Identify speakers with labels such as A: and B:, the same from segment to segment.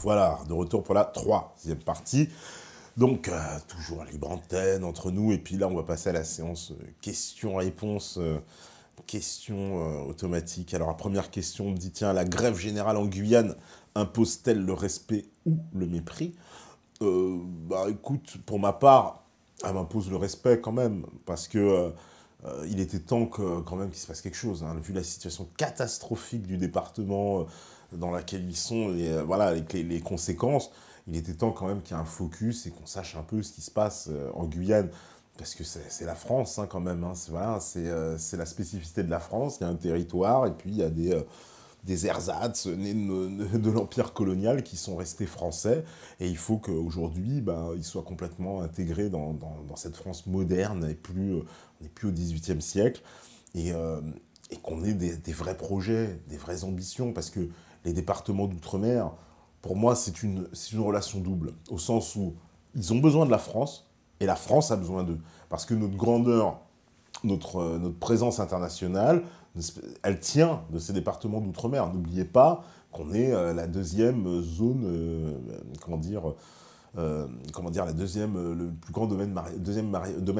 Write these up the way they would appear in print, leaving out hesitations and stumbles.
A: Voilà, de retour pour la troisième partie. Donc, toujours libre antenne entre nous. Et puis là, on va passer à la séance questions-réponses, questions automatiques. Alors, la première question me dit, tiens, la grève générale en Guyane impose-t-elle le respect ou le mépris? Bah, écoute, pour ma part, elle m'impose le respect quand même. Parce que il était temps quand même qu'il se passe quelque chose, hein. Vu la situation catastrophique du département dans laquelle ils sont, et voilà, avec les conséquences, il était temps quand même qu'il y ait un focus et qu'on sache un peu ce qui se passe en Guyane. Parce que c'est la France, hein, quand même, hein. Voilà, c'est la spécificité de la France. Il y a un territoire et puis il y a des ersatz nés de l'empire colonial qui sont restés français, et il faut qu'aujourd'hui, ben, ils soient complètement intégrés dans cette France moderne, et plus, on n'est plus au XVIIIe siècle, et, euh, et qu'on ait des vrais projets, des vraies ambitions, parce que les départements d'outre-mer, pour moi, c'est une relation double, au sens où ils ont besoin de la France, et la France a besoin d'eux, parce que notre grandeur, notre présence internationale, elle tient de ces départements d'outre-mer. N'oubliez pas qu'on est la deuxième zone, la deuxième, le plus grand domaine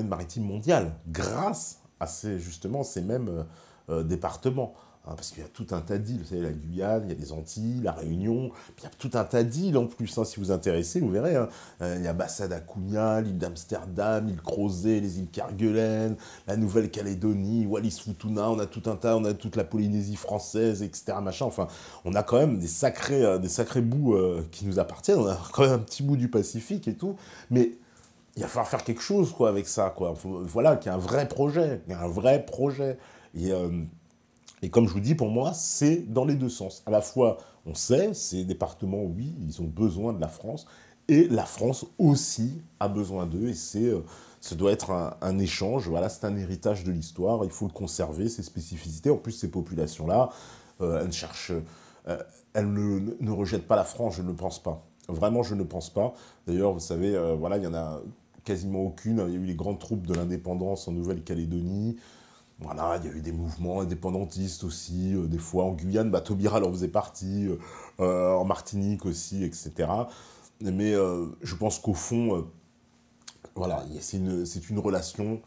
A: maritime mondial, grâce à justement ces mêmes départements. Hein, parce qu'il y a tout un tas d'îles, vous savez, la Guyane, il y a les Antilles, la Réunion, puis il y a tout un tas d'îles en plus, hein, si vous vous intéressez, vous verrez. Hein. Il y a Bassa da Cunha, l'île d'Amsterdam, l'île Crozet, les îles Kerguelen, la Nouvelle-Calédonie, Wallis-Futuna, on a tout un tas, on a toute la Polynésie française, etc. Machin. Enfin, on a quand même des sacrés bouts qui nous appartiennent, on a quand même un petit bout du Pacifique et tout, mais il va falloir faire quelque chose quoi, avec ça. Quoi. Voilà, qu'il y a un vrai projet, il y a un vrai projet. Et comme je vous dis, pour moi, c'est dans les deux sens. À la fois, on sait, ces départements, oui, ils ont besoin de la France, et la France aussi a besoin d'eux, et ça doit être un échange, voilà, c'est un héritage de l'histoire, il faut le conserver, ces spécificités. En plus, ces populations-là, elles ne rejettent pas la France, je ne le pense pas. Vraiment, je ne pense pas. D'ailleurs, vous savez, voilà, il y en a quasiment aucune. Il y a eu les grandes troupes de l'indépendance en Nouvelle-Calédonie. Voilà, il y a eu des mouvements indépendantistes aussi, des fois en Guyane, bah, Taubira en faisait partie, en Martinique aussi, etc. Mais je pense qu'au fond, voilà, c'est une relation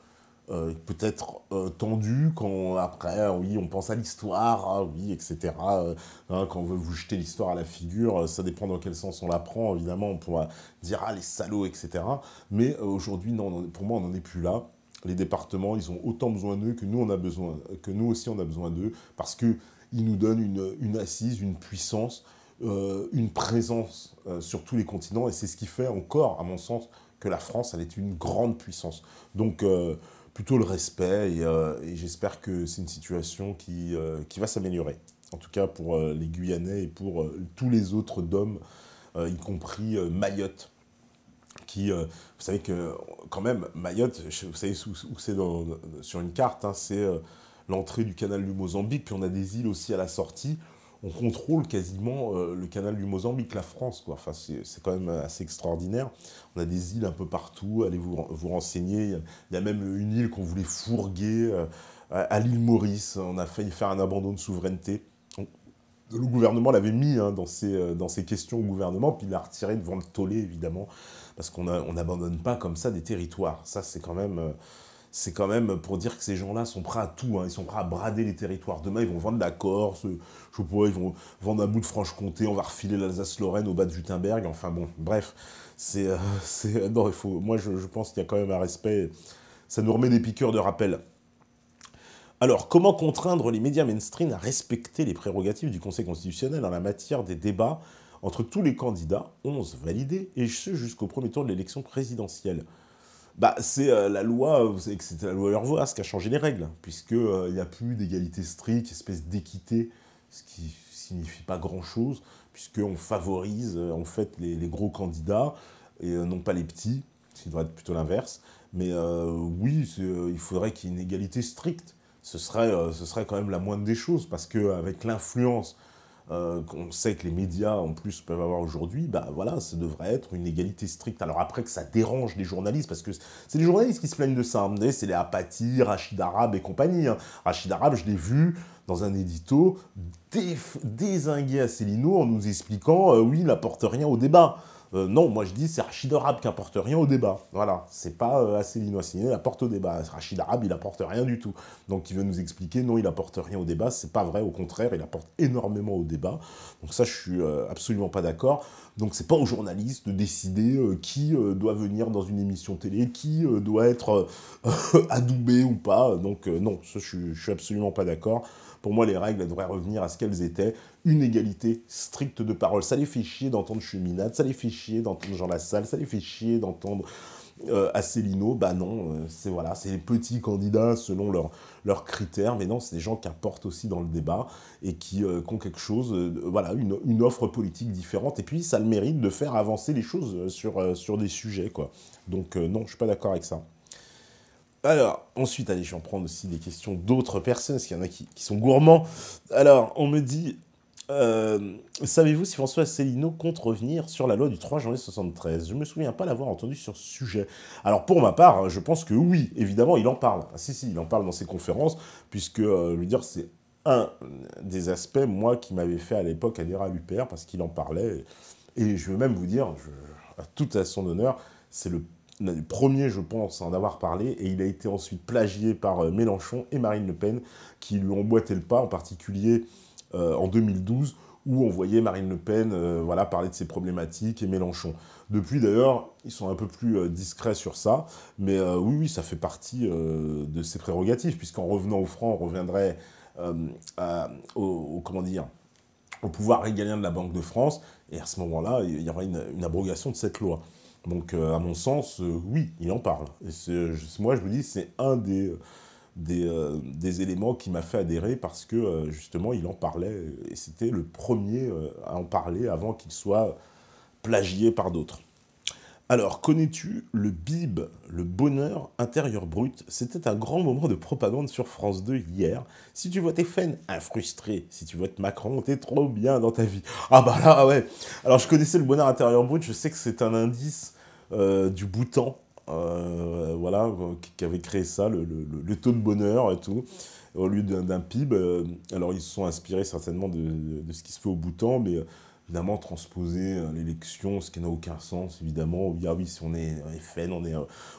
A: peut-être tendue quand après, oui, on pense à l'histoire, ah, oui, etc. Hein, quand on veut vous jeter l'histoire à la figure, ça dépend dans quel sens on la prend, évidemment, on pourra dire, ah, les salauds, etc. Mais aujourd'hui, non, pour moi, on n'en est plus là. Les départements, ils ont autant besoin d'eux que nous, on a besoin, que nous aussi, on a besoin d'eux, parce qu'ils nous donnent une assise, une puissance, une présence sur tous les continents, et c'est ce qui fait encore, à mon sens, que la France, elle est une grande puissance. Donc, plutôt le respect, et j'espère que c'est une situation qui va s'améliorer. En tout cas, pour les Guyanais et pour tous les autres DOM, y compris Mayotte, vous savez que quand même, Mayotte, vous savez où c'est sur une carte, hein, c'est l'entrée du canal du Mozambique, puis on a des îles aussi à la sortie. On contrôle quasiment le canal du Mozambique, la France, quoi. Enfin, c'est quand même assez extraordinaire. On a des îles un peu partout, allez vous renseigner. Il y a même une île qu'on voulait fourguer à l'île Maurice. On a failli faire un abandon de souveraineté. Le gouvernement l'avait mis hein, dans ses questions au gouvernement, puis il l'a retiré devant le tollé, évidemment, parce qu'on n'abandonne pas comme ça des territoires. Ça, c'est quand même pour dire que ces gens-là sont prêts à tout, hein. Ils sont prêts à brader les territoires. Demain, ils vont vendre la Corse, je sais pas, ils vont vendre un bout de Franche-Comté, on va refiler l'Alsace-Lorraine au bas de Württemberg, enfin bon, bref. Non, moi, je pense qu'il y a quand même un respect. Ça nous remet des piqûres de rappel. Alors, comment contraindre les médias mainstream à respecter les prérogatives du Conseil constitutionnel en la matière des débats entre tous les candidats, 11 validés, et ce jusqu'au premier tour de l'élection présidentielle? Bah, c'est la loi, vous savez que c'était la loi Urvoas qui a changé les règles, puisqu'il n'y a plus d'égalité stricte, espèce d'équité, ce qui signifie pas grand-chose, puisqu'on favorise en fait les gros candidats, et non pas les petits, ce qui devrait être plutôt l'inverse. Mais oui, il faudrait qu'il y ait une égalité stricte. Ce serait quand même la moindre des choses, parce qu'avec l'influence qu'on sait que les médias, en plus, peuvent avoir aujourd'hui, bah voilà, ça devrait être une égalité stricte. Alors après que ça dérange les journalistes, parce que c'est les journalistes qui se plaignent de ça. Hein. Vous savez, c'est les Apathy, Rachid Arabe et compagnie. Hein. Rachid Arabe, je l'ai vu dans un édito dézinguer Asselineau en nous expliquant, oui, il n'apporte rien au débat. Non, moi je dis c'est Rachid Arabe qui apporte rien au débat. Voilà, c'est pas Asselineau. Asselineau, il apporte au débat. Rachid Arabe, il apporte rien du tout. Donc il veut nous expliquer, non, il apporte rien au débat. C'est pas vrai, au contraire, il apporte énormément au débat. Donc ça, je suis absolument pas d'accord. Donc c'est pas aux journalistes de décider qui doit venir dans une émission télé, qui doit être adoubé ou pas. Donc non, ça, je suis absolument pas d'accord. Pour moi, les règles elles devraient revenir à ce qu'elles étaient, une égalité stricte de parole. Ça les fait chier d'entendre Cheminade, ça les fait chier d'entendre Jean Lassalle, ça les fait chier d'entendre Asselineau. Bah non, c'est voilà, c'est les petits candidats selon leurs critères, mais non, c'est des gens qui apportent aussi dans le débat et qui ont quelque chose, voilà, une offre politique différente. Et puis, ça a le mérite de faire avancer les choses sur des sujets, quoi. Donc non, je suis pas d'accord avec ça. Alors, ensuite, allez, je vais en prendre aussi des questions d'autres personnes, parce qu'il y en a qui sont gourmands. Alors, on me dit, savez-vous si François Asselineau compte revenir sur la loi du 3 janvier 73? Je ne me souviens pas l'avoir entendu sur ce sujet. Alors, pour ma part, je pense que oui, évidemment, il en parle. Ah, si, il en parle dans ses conférences, puisque, je veux dire, c'est un des aspects, moi, qui m'avait fait à l'époque adhérer à l'UPR, parce qu'il en parlait. Et je veux même vous dire, à tout à son honneur, c'est le premier, je pense, à en avoir parlé, et il a été ensuite plagié par Mélenchon et Marine Le Pen, qui lui ont boité le pas, en particulier en 2012, où on voyait Marine Le Pen voilà, parler de ses problématiques, et Mélenchon. Depuis, d'ailleurs, ils sont un peu plus discrets sur ça, mais oui, ça fait partie de ses prérogatives, puisqu'en revenant au franc, on reviendrait comment dire, au pouvoir régalien de la Banque de France, et à ce moment-là, il y aura une abrogation de cette loi. Donc, à mon sens, oui, il en parle. Et moi, je me dis, c'est un des éléments qui m'a fait adhérer parce que, justement, il en parlait. Et c'était le premier à en parler avant qu'il soit plagié par d'autres. Alors, connais-tu le BIB, le bonheur intérieur brut? C'était un grand moment de propagande sur France 2 hier. Si tu votes FN, un frustré. Si tu votes Macron, t'es trop bien dans ta vie. Ah bah là, ouais. Alors, je connaissais le bonheur intérieur brut. Je sais que c'est un indice du Bhoutan, voilà, qui avait créé ça, le taux de bonheur et tout, au lieu d'un PIB. Alors, ils se sont inspirés certainement de ce qui se fait au Bhoutan, mais... évidemment, transposer l'élection, ce qui n'a aucun sens, évidemment. Ah oui, si on est un FN, on est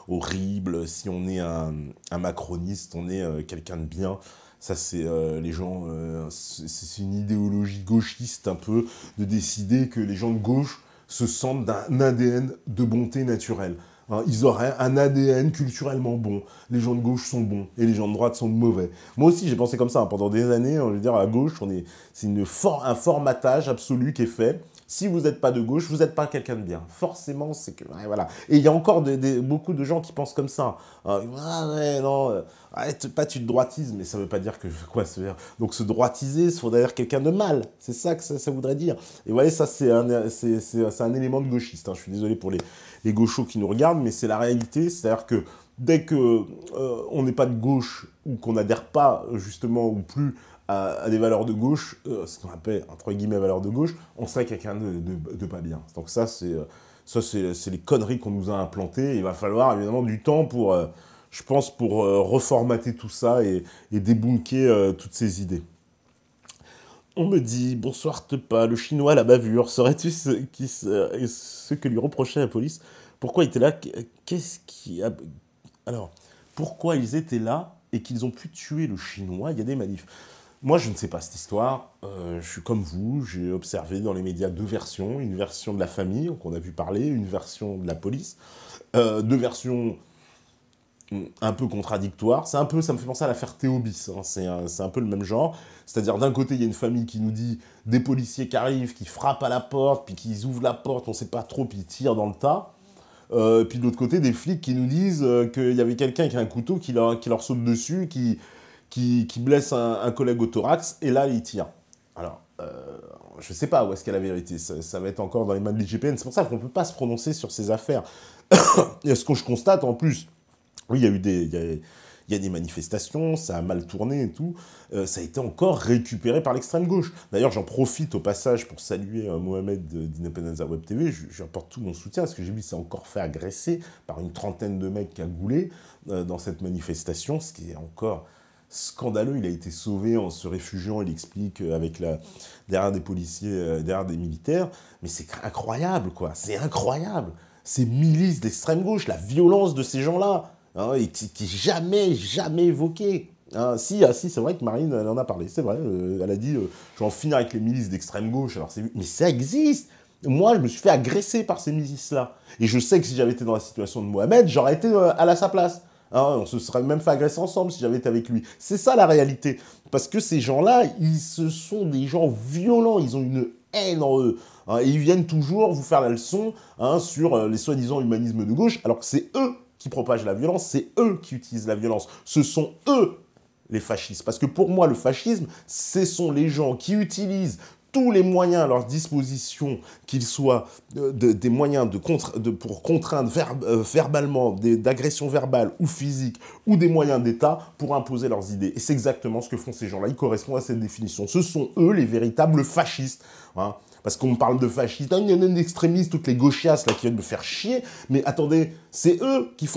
A: horrible. Si on est un macroniste, on est quelqu'un de bien. Ça, c'est les gens... c'est une idéologie gauchiste, un peu, de décider que les gens de gauche se sentent d'un ADN de bonté naturelle. Hein, ils auraient un ADN culturellement bon. Les gens de gauche sont bons et les gens de droite sont mauvais. Moi aussi, j'ai pensé comme ça. Hein. Pendant des années, je veux dire, à gauche, c'est un formatage absolu qui est fait. Si vous n'êtes pas de gauche, vous n'êtes pas quelqu'un de bien. Forcément, c'est que... Ouais, voilà. Et il y a encore beaucoup de gens qui pensent comme ça. Ah ouais, non, arrête pas, tu te droitises, mais ça ne veut pas dire que... Quoi, donc se droitiser, il faudrait dire quelqu'un de mal. C'est ça que ça voudrait dire. Et voilà, ça, c'est un élément de gauchiste. Hein. Je suis désolé pour les gauchos qui nous regardent, mais c'est la réalité. C'est-à-dire que dès qu'on n'est pas de gauche ou qu'on n'adhère pas, justement, ou plus à des valeurs de gauche, ce qu'on appelle, entre guillemets, valeurs de gauche, on serait quelqu'un de pas bien. Donc ça, c'est les conneries qu'on nous a implantées. Il va falloir, évidemment, du temps pour, je pense, pour reformater tout ça et débunker toutes ces idées. On me dit, bonsoir Tepa, le chinois à la bavure, saurais-tu ce que lui reprochait la police? Pourquoi il était là? Qu'est-ce qui a... Alors, pourquoi ils étaient là et qu'ils ont pu tuer le chinois? Il y a des manifs. Moi, je ne sais pas cette histoire. Je suis comme vous, j'ai observé dans les médias deux versions. Une version de la famille, qu'on a vu parler, une version de la police. Deux versions un peu contradictoires. Ça me fait penser à l'affaire Théobis. Hein. C'est un peu le même genre. C'est-à-dire, d'un côté, il y a une famille qui nous dit des policiers qui arrivent, qui frappent à la porte, puis qui ouvrent la porte, on ne sait pas trop, puis ils tirent dans le tas. Puis de l'autre côté, des flics qui nous disent qu'il y avait quelqu'un qui a un couteau qui leur saute dessus, qui blesse un collègue au thorax, et là, il tire. Alors, je ne sais pas où est-ce qu'est la vérité. Ça va être encore dans les mains de l'IGPN. C'est pour ça qu'on ne peut pas se prononcer sur ces affaires. Et ce que je constate, en plus, oui, il y a il y a des manifestations, ça a mal tourné et tout, ça a été encore récupéré par l'extrême gauche. D'ailleurs, j'en profite au passage pour saluer Mohamed d'Independenza Web TV, j'apporte tout mon soutien, parce que j'ai vu qu'il s'est encore fait agresser par une trentaine de mecs cagoulés dans cette manifestation, ce qui est encore scandaleux. Il a été sauvé en se réfugiant, il explique, derrière des policiers, derrière des militaires, mais c'est incroyable, quoi, c'est incroyable. Ces milices d'extrême gauche, la violence de ces gens-là, hein, et qui est jamais, jamais évoquée. Hein, si, c'est vrai que Marine, elle en a parlé, c'est vrai, elle a dit, je vais en finir avec les milices d'extrême gauche, alors mais ça existe. Moi, je me suis fait agresser par ces milices-là. Et je sais que si j'avais été dans la situation de Mohamed, j'aurais été à sa place. Hein, on se serait même fait agresser ensemble si j'avais été avec lui. C'est ça la réalité. Parce que ces gens-là, ce sont des gens violents, ils ont une haine en eux. Hein, et ils viennent toujours vous faire la leçon, hein, sur les soi-disant humanismes de gauche, alors que c'est eux qui propagent la violence, c'est eux qui utilisent la violence. Ce sont eux les fascistes. Parce que pour moi, le fascisme, ce sont les gens qui utilisent tous les moyens à leur disposition, qu'ils soient des moyens pour contraindre verbalement, d'agression verbale ou physique, ou des moyens d'État pour imposer leurs idées. Et c'est exactement ce que font ces gens-là. Ils correspondent à cette définition. Ce sont eux les véritables fascistes. Hein. Parce qu'on parle de fascistes, il y en a des extrémistes, toutes les gauchiasses là, qui viennent me faire chier, mais attendez, c'est eux qui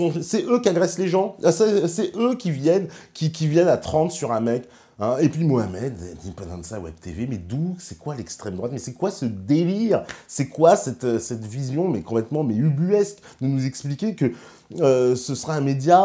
A: agressent les gens, c'est eux qui viennent à 30 sur un mec. Hein, et puis Mohamed, Independence Web TV, mais d'où, c'est quoi l'extrême droite? Mais c'est quoi ce délire? C'est quoi cette vision, mais complètement ubuesque, de nous expliquer que ce sera un média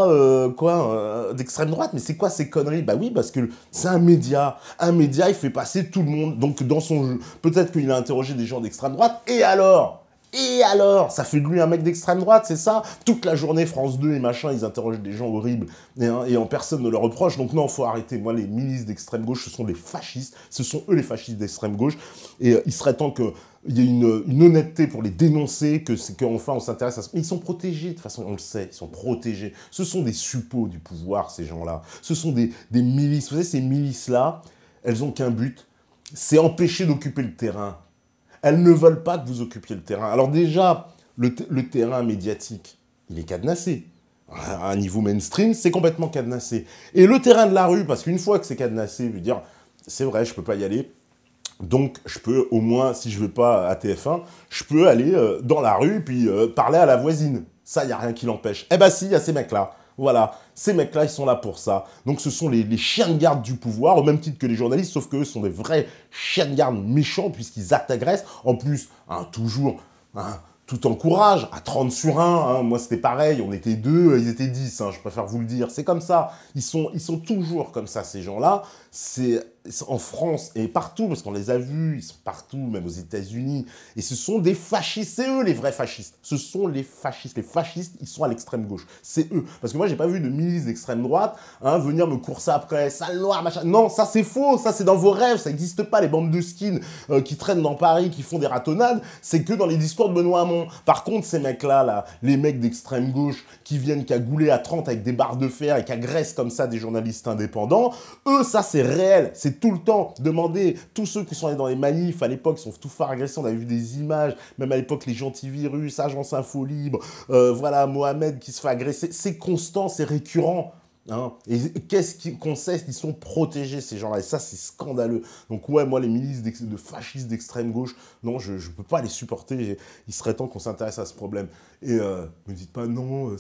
A: d'extrême droite? Mais c'est quoi ces conneries? Bah oui, parce que c'est un média. Un média, il fait passer tout le monde. Donc dans son jeu, peut-être qu'il a interrogé des gens d'extrême droite, et alors? Et alors, ça fait de lui un mec d'extrême droite, c'est ça? Toute la journée, France 2 et machin, ils interrogent des gens horribles, et en personne ne leur reproche. Donc non, faut arrêter. Moi, les milices d'extrême gauche, ce sont des fascistes. Ce sont eux les fascistes d'extrême gauche. Et il serait temps qu'il y ait une honnêteté pour les dénoncer, qu'enfin on s'intéresse à ça. Mais ils sont protégés, de toute façon, on le sait, ils sont protégés. Ce sont des suppôts du pouvoir, ces gens-là. Ce sont des milices. Vous savez, ces milices-là, elles ont qu'un but, c'est empêcher d'occuper le terrain. Elles ne veulent pas que vous occupiez le terrain. Alors déjà, le terrain médiatique, il est cadenassé. À un niveau mainstream, c'est complètement cadenassé. Et le terrain de la rue, parce qu'une fois que c'est cadenassé, je veux dire, c'est vrai, je ne peux pas y aller. Donc, je peux, au moins, si je ne vais pas à TF1, je peux aller dans la rue, puis parler à la voisine. Ça, il n'y a rien qui l'empêche. Eh ben si, il y a ces mecs-là. Voilà, ces mecs-là, ils sont là pour ça. Donc ce sont les chiens de garde du pouvoir, au même titre que les journalistes, sauf qu'eux sont des vrais chiens de garde méchants, puisqu'ils agressent. En plus, hein, toujours, hein, tout en courage, à 30 sur 1, hein, moi c'était pareil, on était 2, ils étaient 10, hein, je préfère vous le dire. C'est comme ça, ils sont toujours comme ça, ces gens-là. C'est en France et partout, parce qu'on les a vus, ils sont partout, même aux États-Unis. Et ce sont des fascistes, c'est eux les vrais fascistes. Ce sont les fascistes. Les fascistes, ils sont à l'extrême gauche. C'est eux. Parce que moi, j'ai pas vu de milice d'extrême droite venir me courser après, sale noir, machin. Non, ça c'est faux, ça c'est dans vos rêves, ça n'existe pas, les bandes de skins qui traînent dans Paris, qui font des ratonnades, c'est que dans les discours de Benoît Hamon. Par contre, ces mecs-là, là, les mecs d'extrême gauche, qui viennent cagouler à 30 avec des barres de fer et qui agressent comme ça des journalistes indépendants, eux, ça c'est réel, c'est tout le temps. Demandez, tous ceux qui sont allés dans les manifs, à l'époque, ils sont tout faire agresser, on a vu des images, même à l'époque, les gentils-virus, Agence Info Libre, voilà, Mohamed qui se fait agresser, c'est constant, c'est récurrent. Hein, et qu'est-ce qu'on sait qu'ils sont protégés, ces gens-là, et ça c'est scandaleux. Donc ouais, moi les milices de fascistes d'extrême gauche, non, je peux pas les supporter. Il serait temps qu'on s'intéresse à ce problème. Et me dites pas non,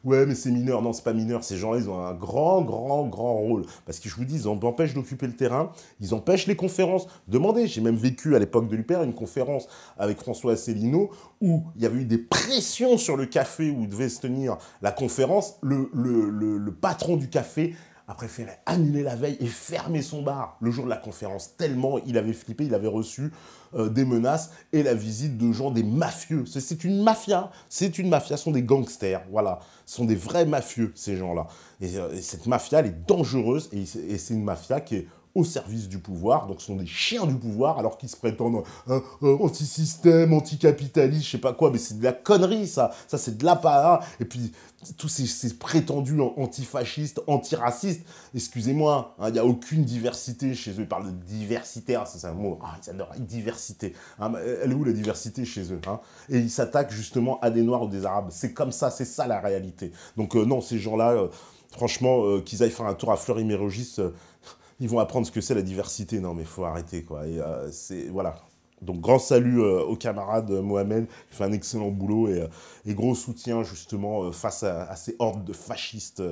A: ouais mais c'est mineur. Non, c'est pas mineur, ces gens-là ils ont un grand rôle, parce que je vous dis, ils empêchent d'occuper le terrain, ils empêchent les conférences. Demandez, j'ai même vécu à l'époque de l'UPR une conférence avec François Asselineau où il y avait eu des pressions sur le café où devait se tenir la conférence. Le patron du café a préféré annuler la veille et fermer son bar le jour de la conférence, tellement il avait flippé, il avait reçu des menaces et la visite de gens, des mafieux. C'est une mafia, ce sont des gangsters, voilà. Ce sont des vrais mafieux, ces gens-là. Et cette mafia, elle est dangereuse et c'est une mafia qui est au service du pouvoir, donc ce sont des chiens du pouvoir, alors qu'ils se prétendent anti-système, anti-capitaliste, je sais pas quoi, mais c'est de la connerie, ça c'est de l'apparat, et puis tous ces prétendus antifascistes, antiracistes, excusez-moi, il n'y a aucune diversité chez eux, ils parlent de diversité, c'est un mot, ils adorent, diversité, elle est où la diversité chez eux, et ils s'attaquent justement à des Noirs ou des Arabes, c'est comme ça, c'est ça la réalité, donc non, ces gens-là, Franchement, qu'ils aillent faire un tour à Fleury-Mérogis, ils vont apprendre ce que c'est la diversité. Non, mais faut arrêter, quoi. Et voilà. Donc, grand salut au camarade Mohamed, il fait un excellent boulot et gros soutien justement face à ces hordes de fascistes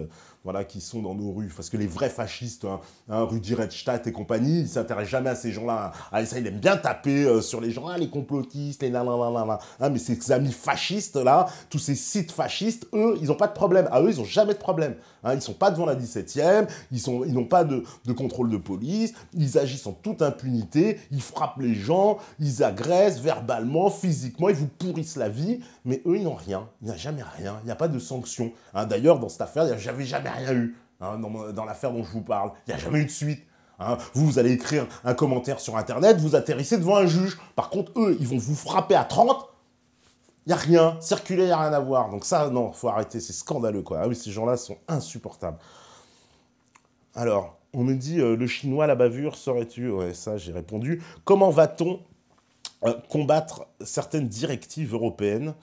A: voilà, qui sont dans nos rues. Parce que les vrais fascistes, Rudi Redstadt et compagnie, ils ne s'intéressent jamais à ces gens-là. Ah, ça, il aime bien taper sur les gens, les complotistes, les nanana. Mais ces amis fascistes-là, tous ces sites fascistes, eux, ils n'ont pas de problème. À eux, ils n'ont jamais de problème. Ils ne sont pas devant la 17e, ils n'ont pas de contrôle de police, ils agissent en toute impunité, ils frappent les gens, ils agressent verbalement, physiquement, ils vous pourrissent la vie, mais eux, ils n'ont rien. Il n'y a jamais rien, il n'y a pas de sanctions. D'ailleurs, dans cette affaire, il n'y a jamais rien eu. Dans l'affaire dont je vous parle, il n'y a jamais eu de suite. Vous allez écrire un commentaire sur Internet, vous atterrissez devant un juge. Par contre, eux, ils vont vous frapper à 30. Il n'y a rien. Circuler, il n'y a rien à voir. Donc ça, non, faut arrêter. C'est scandaleux, quoi. Ah oui, ces gens-là sont insupportables. Alors, on me dit, le chinois, la bavure, saurais-tu? Ouais, ça, j'ai répondu. Comment va-t-on combattre certaines directives européennes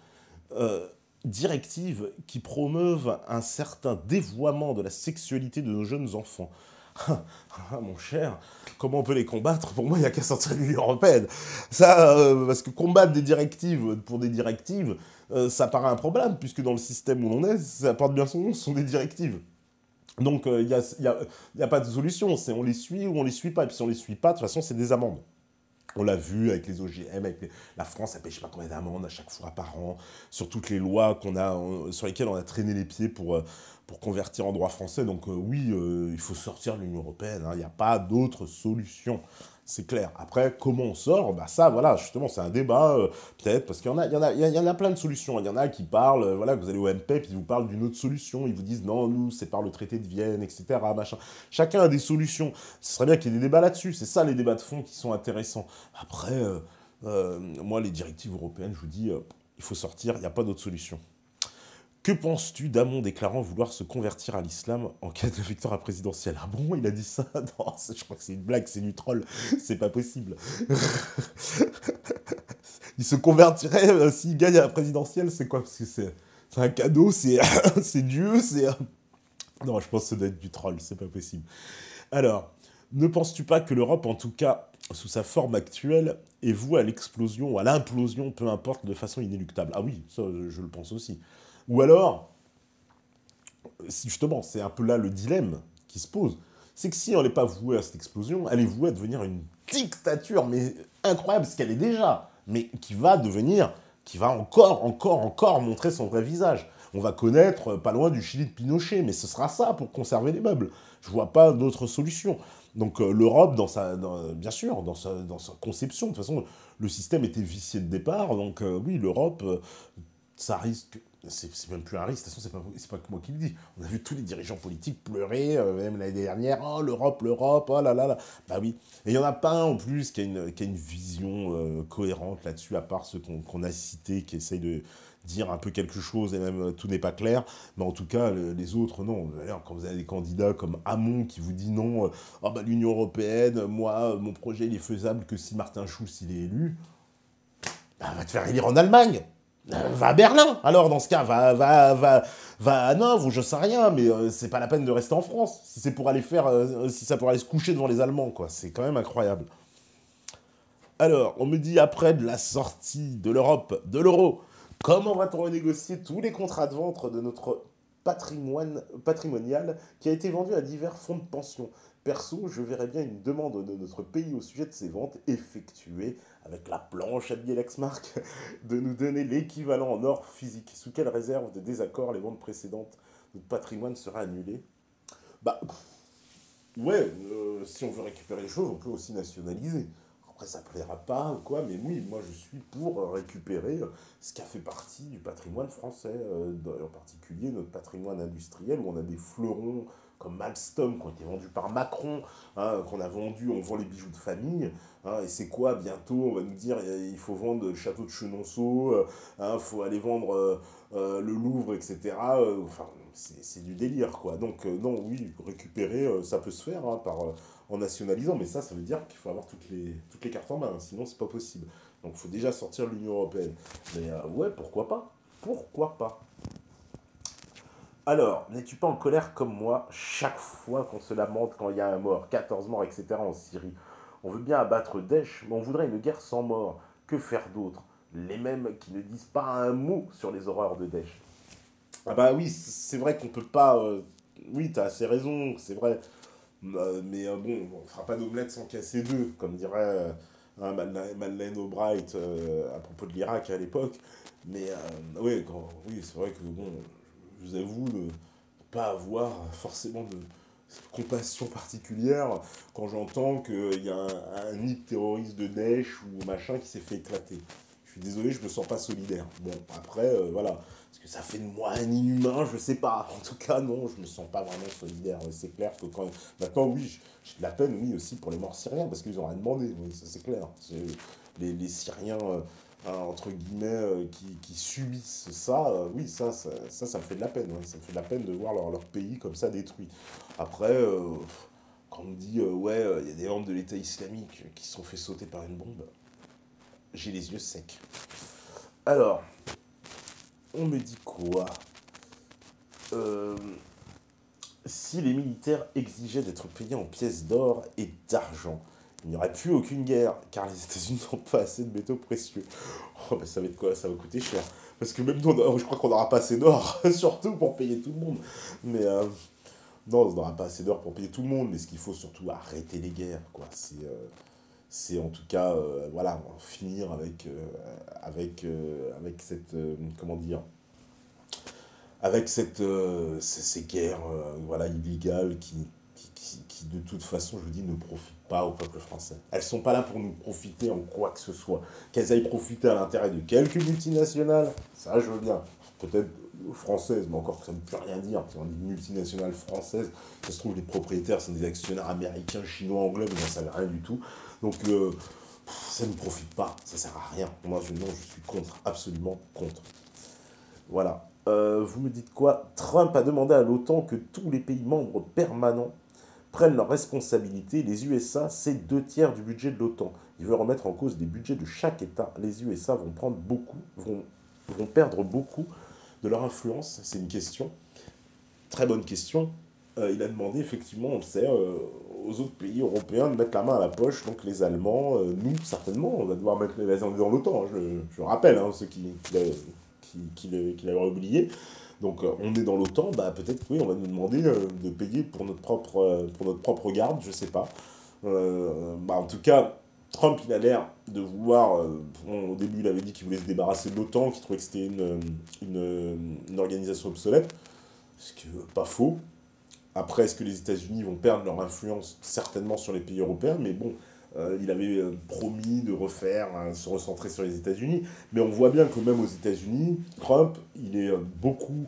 A: directives qui promeuvent un certain dévoiement de la sexualité de nos jeunes enfants? Mon cher, comment on peut les combattre? Pour moi, il n'y a qu'à sortir de l'Union européenne. Ça, parce que combattre des directives pour des directives, ça paraît un problème, puisque dans le système où l'on est, ça porte bien son nom, ce sont des directives. Donc, il n'y a pas de solution. C'est on les suit ou on les suit pas. Et puis si on les suit pas, de toute façon, c'est des amendes. On l'a vu avec les OGM, la France, elle paye je sais pas combien d'amendes à chaque fois par an, sur toutes les lois sur lesquelles on a traîné les pieds pour convertir en droit français. Donc oui, il faut sortir de l'Union européenne, il n'y a pas d'autre solution, c'est clair. Après, comment on sort? Bah ça, voilà, justement, c'est un débat, peut-être, parce qu'il y en a plein de solutions. Il y en a qui parlent, voilà, vous allez au MP, puis ils vous parlent d'une autre solution. Ils vous disent, non, nous, c'est par le traité de Vienne, etc., machin. Chacun a des solutions. Ce serait bien qu'il y ait des débats là-dessus. C'est ça, les débats de fond qui sont intéressants. Après, moi, les directives européennes, je vous dis, il faut sortir, il n'y a pas d'autre solution. Que penses-tu d'Hamon déclarant vouloir se convertir à l'islam en cas de victoire à présidentielle? Ah bon, il a dit ça? Non, je crois que c'est une blague, c'est du troll. C'est pas possible. Il se convertirait s'il gagne à la présidentielle, c'est quoi? Parce que c'est un cadeau, c'est Dieu, c'est... Non, je pense que ça doit être du troll, c'est pas possible. Alors, ne penses-tu pas que l'Europe, en tout cas sous sa forme actuelle, est vouée à l'explosion ou à l'implosion, peu importe, de façon inéluctable? Ah oui, ça, je le pense aussi. Ou alors, justement, c'est un peu là le dilemme qui se pose, c'est que si on n'est pas voué à cette explosion, elle est vouée à devenir une dictature, mais incroyable, ce qu'elle est déjà, mais qui va encore montrer son vrai visage. On va connaître, pas loin du Chili de Pinochet, mais ce sera ça pour conserver les meubles. Je vois pas d'autre solution. Donc l'Europe, bien sûr, dans sa conception, de toute façon, le système était vicié de départ, donc oui, l'Europe, ça risque... C'est même plus un risque, de toute façon, c'est pas que moi qui le dis. On a vu tous les dirigeants politiques pleurer, même l'année dernière, oh l'Europe, oh là là là. Bah oui. Et il n'y en a pas un en plus qui a une vision cohérente là-dessus, à part ceux qu'on a cités, qui essayent de dire un peu quelque chose, et même tout n'est pas clair. Mais en tout cas, les autres, non. D'ailleurs, quand vous avez des candidats comme Hamon qui vous dit non, oh bah, l'Union européenne, moi, mon projet, il est faisable que si Martin Schulz, il est élu, bah, va te faire élire en Allemagne. Va à Berlin, alors dans ce cas, va à Hanovre ou je sais rien, mais c'est pas la peine de rester en France, si c'est pour aller si ça pour aller se coucher devant les Allemands, quoi, c'est quand même incroyable. Alors, on me dit après de la sortie de l'Europe, de l'euro, comment va-t-on renégocier tous les contrats de vente de notre patrimoine patrimonial qui a été vendu à divers fonds de pension? Perso, je verrais bien une demande de notre pays au sujet de ces ventes effectuées avec la planche habillée Lexmark de nous donner l'équivalent en or physique. Sous quelle réserve de désaccord les ventes précédentes notre patrimoine sera annulé? Bah, ouais, si on veut récupérer les choses, on peut aussi nationaliser. Après, ça plaira pas ou quoi, mais oui, moi je suis pour récupérer ce qui a fait partie du patrimoine français, en particulier notre patrimoine industriel, où on a des fleurons comme Alstom qui ont été vendus par Macron, qu'on a vendu, on vend les bijoux de famille, et c'est quoi bientôt? On va nous dire il faut vendre le château de Chenonceau, il faut aller vendre le Louvre, etc. Enfin, c'est du délire, quoi. Donc, non, oui, récupérer, ça peut se faire en nationalisant, mais ça veut dire qu'il faut avoir toutes les cartes en main, sinon c'est pas possible. Donc, il faut déjà sortir de l'Union européenne. Mais ouais, pourquoi pas? Pourquoi pas? Alors, n'es-tu pas en colère comme moi chaque fois qu'on se lamente quand il y a un mort, 14 morts, etc. en Syrie? On veut bien abattre Daesh, mais on voudrait une guerre sans mort. Que faire d'autre? Les mêmes qui ne disent pas un mot sur les horreurs de Daesh. Ah bah oui, c'est vrai qu'on peut pas... Oui, t'as assez raison, c'est vrai. Mais bon, on fera pas d'omelette sans casser deux, comme dirait Madeleine Albright à propos de l'Irak à l'époque. Mais oui, oui c'est vrai que bon, je vous avoue ne pas avoir forcément de compassion particulière quand j'entends qu'il y a un nid de terroriste de Daesh ou machin qui s'est fait éclater. Je suis désolé, je me sens pas solidaire. Bon, après, voilà. Est-ce que ça fait de moi un inhumain? Je sais pas. En tout cas, non, je me sens pas vraiment solidaire. C'est clair que quand. Maintenant, oui, j'ai de la peine, oui, aussi pour les morts syriens, parce qu'ils ont rien demandé. Oui, ça c'est clair. Les Syriens, hein, entre guillemets, qui subissent ça, oui, ça me fait de la peine. Ouais. Ça me fait de la peine de voir leur pays comme ça détruit. Après, quand on me dit, ouais, il y a des membres de l'État islamique qui se sont fait sauter par une bombe, j'ai les yeux secs. Alors, on me dit quoi? Euh, Si les militaires exigeaient d'être payés en pièces d'or et d'argent, il n'y aurait plus aucune guerre, car les États-Unis n'ont pas assez de métaux précieux. Oh, bah ça va être quoi? Ça va coûter cher. Parce que même nous, je crois qu'on n'aura pas assez d'or, surtout pour payer tout le monde. Mais non, on n'aura pas assez d'or pour payer tout le monde. Mais ce qu'il faut surtout arrêter les guerres, quoi. C'est en tout cas, voilà, en finir avec cette, comment dire, avec ces guerres voilà, illégales qui, de toute façon, je vous dis, ne profitent pas au peuple français. Elles sont pas là pour nous profiter en quoi que ce soit. Qu'elles aillent profiter à l'intérêt de quelques multinationales, ça je veux bien. Peut-être françaises, mais encore ça ne peut rien dire. Si on dit multinationales françaises, ça se trouve les propriétaires sont des actionnaires américains, chinois, anglais, mais j'en savais rien du tout. Donc ça ne profite pas, ça sert à rien. Moi non, je suis contre, absolument contre. Voilà. Vous me dites quoi? Trump a demandé à l'OTAN que tous les pays membres permanents prennent leurs responsabilités. Les USA, c'est 2 tiers du budget de l'OTAN. Il veut remettre en cause les budgets de chaque État. Les USA vont perdre beaucoup de leur influence. C'est une question, très bonne question. Il a demandé effectivement, on le sait, aux autres pays européens de mettre la main à la poche. Donc les Allemands, nous certainement, on va devoir mettre les on est dans l'OTAN. Hein, je rappelle, hein, ceux qui l'avaient oublié. Donc on est dans l'OTAN, bah, peut-être que oui, on va nous demander de payer pour notre propre garde, je sais pas. Bah, en tout cas, Trump, il a l'air de vouloir. Bon, au début, il avait dit qu'il voulait se débarrasser de l'OTAN, qu'il trouvait que c'était une organisation obsolète. Ce qui n'est pas faux. Après, est-ce que les États-Unis vont perdre leur influence? Certainement sur les pays européens, mais bon, il avait promis de refaire, se recentrer sur les États-Unis. Mais on voit bien que même aux États-Unis, Trump, il est beaucoup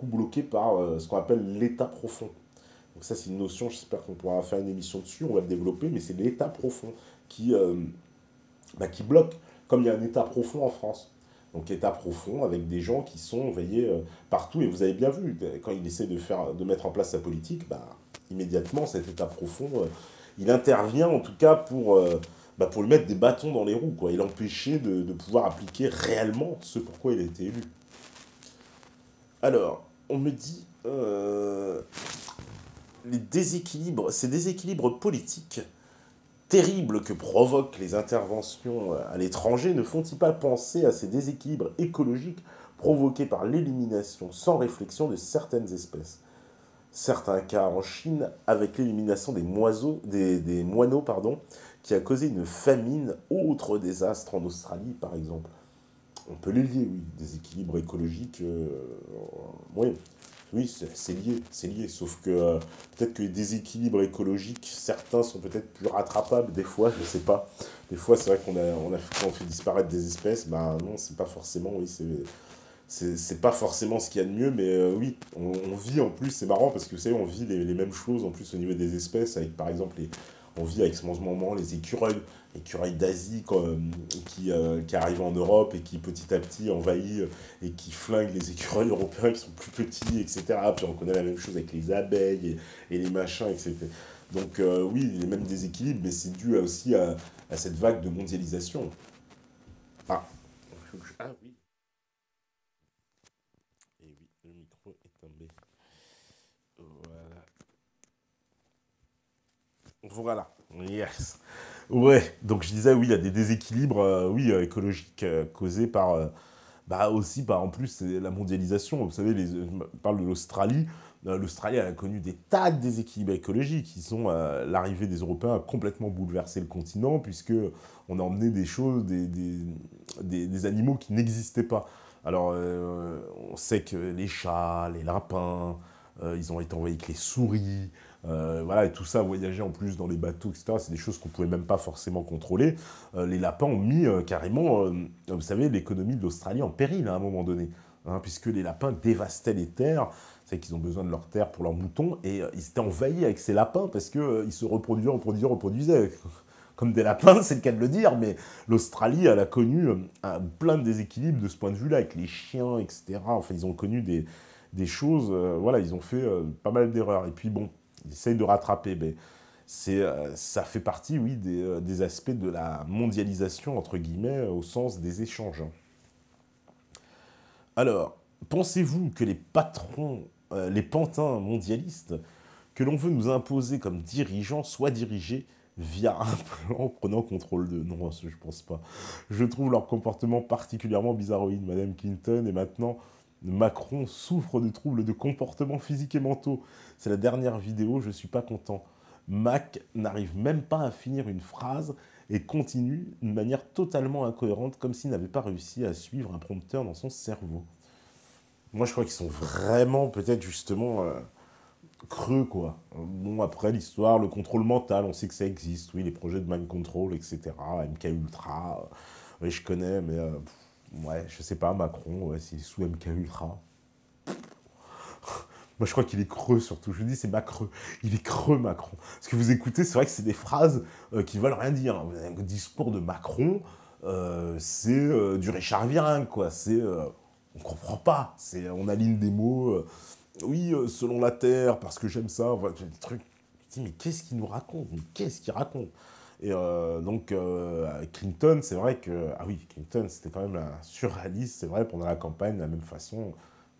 A: bloqué par ce qu'on appelle l'État profond. Donc ça, c'est une notion, j'espère qu'on pourra faire une émission dessus, on va le développer, mais c'est l'État profond qui bloque, comme il y a un État profond en France. Donc État profond avec des gens qui sont, vous voyez, partout. Et vous avez bien vu, quand il essaie de mettre en place sa politique, bah, immédiatement, cet État profond, il intervient en tout cas pour lui mettre des bâtons dans les roues, quoi, et l'empêcher de pouvoir appliquer réellement ce pourquoi il a été élu. Alors, on me dit, ces déséquilibres politiques terribles que provoquent les interventions à l'étranger ne font-ils pas penser à ces déséquilibres écologiques provoqués par l'élimination sans réflexion de certaines espèces? Certains cas en Chine avec l'élimination des moineaux pardon, qui a causé une famine, autre désastre en Australie par exemple. On peut les lier, oui, des équilibres écologiques, oui, oui, c'est lié, sauf que peut-être que les déséquilibres écologiques, certains sont peut-être plus rattrapables, des fois, je sais pas. Des fois, c'est vrai quand on fait disparaître des espèces, ben non, c'est pas forcément, oui, c'est pas forcément ce qu'il y a de mieux, mais oui, on vit en plus, c'est marrant parce que vous savez, on vit les mêmes choses en plus au niveau des espèces, avec par exemple, on vit avec ce moment les écureuils d'Asie qui arrivent en Europe et qui petit à petit envahissent et qui flinguent les écureuils européens qui sont plus petits, etc. Puis on connaît la même chose avec les abeilles et les machins, etc. Donc oui, il y a même des équilibres, mais c'est dû aussi à cette vague de mondialisation. Ah, ah oui. Et oui, le micro est tombé. Voilà. Yes. Ouais, donc je disais, oui, il y a des déséquilibres oui, écologiques causés par, bah aussi par, en plus, c'est la mondialisation. Vous savez, on parle de l'Australie. L'Australie, elle a connu des tas de déséquilibres écologiques. L'arrivée des Européens a complètement bouleversé le continent, puisque on a emmené des choses, des animaux qui n'existaient pas. Alors, on sait que les chats, les lapins, ils ont été envoyés avec les souris, voilà, et tout ça voyageait en plus dans les bateaux, etc. C'est des choses qu'on pouvait même pas forcément contrôler. Les lapins ont mis carrément, vous savez, l'économie de l'Australie en péril à un moment donné, hein, puisque les lapins dévastaient les terres. C'est qu'ils ont besoin de leurs terres pour leurs moutons, et ils étaient envahis avec ces lapins parce qu'ils se reproduisaient. Comme des lapins, c'est le cas de le dire, mais l'Australie, elle a connu plein de déséquilibres de ce point de vue-là, avec les chiens, etc. Enfin, ils ont connu des choses, voilà, ils ont fait pas mal d'erreurs. Et puis bon, ils essayent de rattraper, mais ça fait partie, oui, des aspects de la mondialisation, entre guillemets, au sens des échanges, hein. Alors, pensez-vous que les patrons, les pantins mondialistes que l'on veut nous imposer comme dirigeants soient dirigés via un plan prenant contrôle d'eux? Non, je pense pas. Je trouve leur comportement particulièrement bizarroïde. Madame Clinton et maintenant Macron souffrent de troubles de comportement physique et mentaux. C'est la dernière vidéo, je suis pas content. Mac n'arrive même pas à finir une phrase et continue d'une manière totalement incohérente, comme s'il n'avait pas réussi à suivre un prompteur dans son cerveau. Moi, je crois qu'ils sont vraiment, peut-être justement, creux, quoi. Bon, après, l'histoire, le contrôle mental, on sait que ça existe, oui, les projets de mind control, etc., MK Ultra, oui, je connais, mais, ouais, je sais pas, Macron, ouais, c'est sous MK Ultra. Moi, je crois qu'il est creux, surtout. Je vous dis, c'est Macron. Il est creux, Macron. Parce que vous écoutez, c'est vrai que c'est des phrases qui veulent rien dire, hein. Un discours de Macron, c'est du Richard Virenque, quoi. On comprend pas. On aligne des mots. Oui, selon la Terre, parce que j'aime ça. Voilà, des trucs. Je dis, mais qu'est-ce qu'il nous raconte? Mais qu'est-ce qu'il raconte? Et donc, Clinton, c'est vrai que... Ah oui, Clinton, c'était quand même un surréaliste. C'est vrai, pendant la campagne, de la même façon,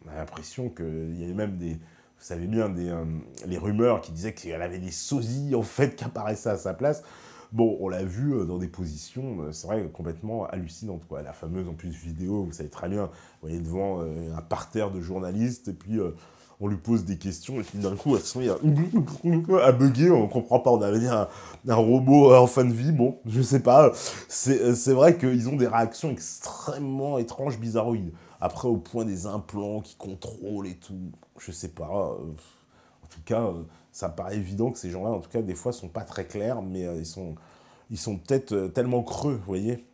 A: on a l'impression qu'il y avait même des... Vous savez bien, les rumeurs qui disaient qu'elle avait des sosies, en fait, qui apparaissaient à sa place. Bon, on l'a vu dans des positions, c'est vrai, complètement hallucinantes, quoi. La fameuse, en plus, vidéo, vous savez très bien, vous voyez devant un parterre de journalistes, et puis on lui pose des questions, et puis d'un coup, elle se met à bugger, on comprend pas, on avait dit un robot en fin de vie, bon, je sais pas. C'est vrai qu'ils ont des réactions extrêmement étranges, bizarroïdes. Après, au point des implants qui contrôlent et tout, je sais pas. En tout cas, ça me paraît évident que ces gens-là, en tout cas, des fois, sont pas très clairs, mais ils sont peut-être tellement creux, vous voyez.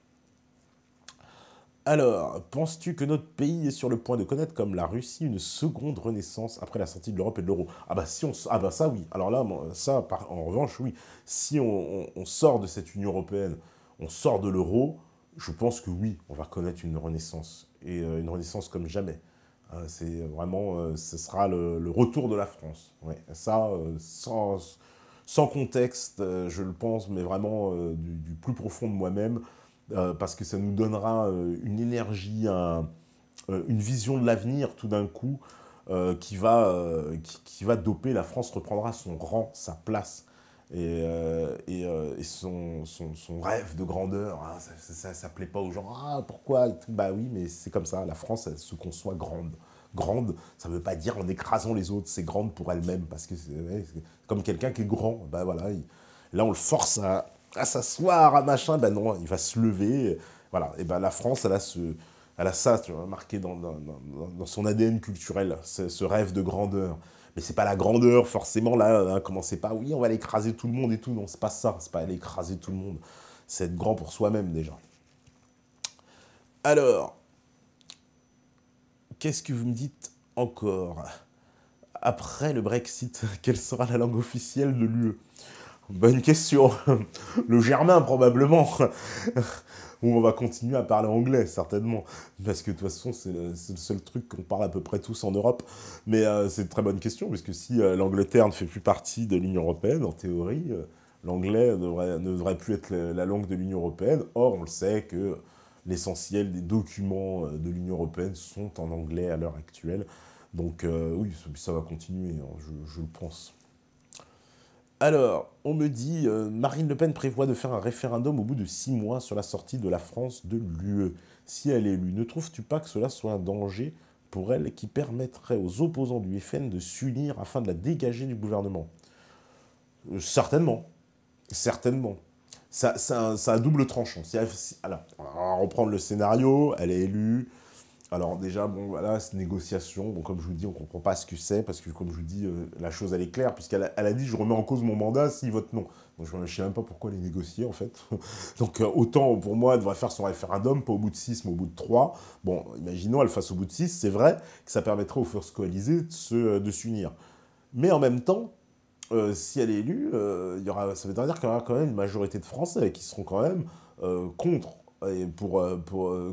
A: Alors, penses-tu que notre pays est sur le point de connaître, comme la Russie, une seconde renaissance après la sortie de l'Europe et de l'euro? Ah bah si ah bah ça oui. Alors là, ça, en revanche, oui. Si on sort de cette Union européenne, on sort de l'euro, je pense que oui, on va connaître une renaissance. Et une renaissance comme jamais. C'est vraiment, ce sera le retour de la France. Ouais, ça, sans contexte, je le pense, mais vraiment du plus profond de moi-même, parce que ça nous donnera une énergie, une vision de l'avenir tout d'un coup, qui va doper. La France reprendra son rang, sa place, et son rêve de grandeur, hein. Ça plaît pas aux gens. Ah, pourquoi? Bah oui, mais c'est comme ça. La France, elle se conçoit grande. Grande, ça veut pas dire en écrasant les autres, c'est grande pour elle-même, parce que c'est comme quelqu'un qui est grand. Bah voilà, là on le force à s'asseoir, à machin, ben non, il va se lever. Voilà, et ben la France, elle a ça, tu vois, marqué dans son ADN culturel, ce rêve de grandeur. Mais c'est pas la grandeur, forcément, là, hein, commencez pas, oui, on va aller écraser tout le monde et tout. Non, c'est pas ça, c'est pas aller écraser tout le monde. C'est être grand pour soi-même, déjà. Alors, qu'est-ce que vous me dites encore? Après le Brexit, quelle sera la langue officielle de l'UE? Bonne question. Le germain, probablement. Ou on va continuer à parler anglais, certainement. Parce que de toute façon, c'est le seul truc qu'on parle à peu près tous en Europe. Mais c'est une très bonne question, puisque si l'Angleterre ne fait plus partie de l'Union européenne, en théorie, l'anglais ne devrait plus être la langue de l'Union européenne. Or, on le sait que l'essentiel des documents de l'Union européenne sont en anglais à l'heure actuelle. Donc oui, ça va continuer, hein, je le pense. Alors, on me dit, Marine Le Pen prévoit de faire un référendum au bout de 6 mois sur la sortie de la France de l'UE. Si elle est élue, ne trouves-tu pas que cela soit un danger pour elle qui permettrait aux opposants du FN de s'unir afin de la dégager du gouvernement? Certainement, certainement. Ça a double tranchant. Alors, on va reprendre le scénario, elle est élue. Alors déjà, bon, voilà, cette négociation, bon, comme je vous dis, on ne comprend pas ce que c'est, parce que comme je vous dis, la chose, elle est claire, elle a dit, je remets en cause mon mandat s'il vote non. Donc je ne sais même pas pourquoi les négocier, en fait. Donc autant, pour moi, elle devrait faire son référendum, pas au bout de 6, mais au bout de 3. Bon, imaginons, elle fasse au bout de 6, c'est vrai que ça permettrait aux forces coalisées de s'unir. Mais en même temps, si elle est élue, ça veut dire qu'il y aura quand même une majorité de Français qui seront quand même contre,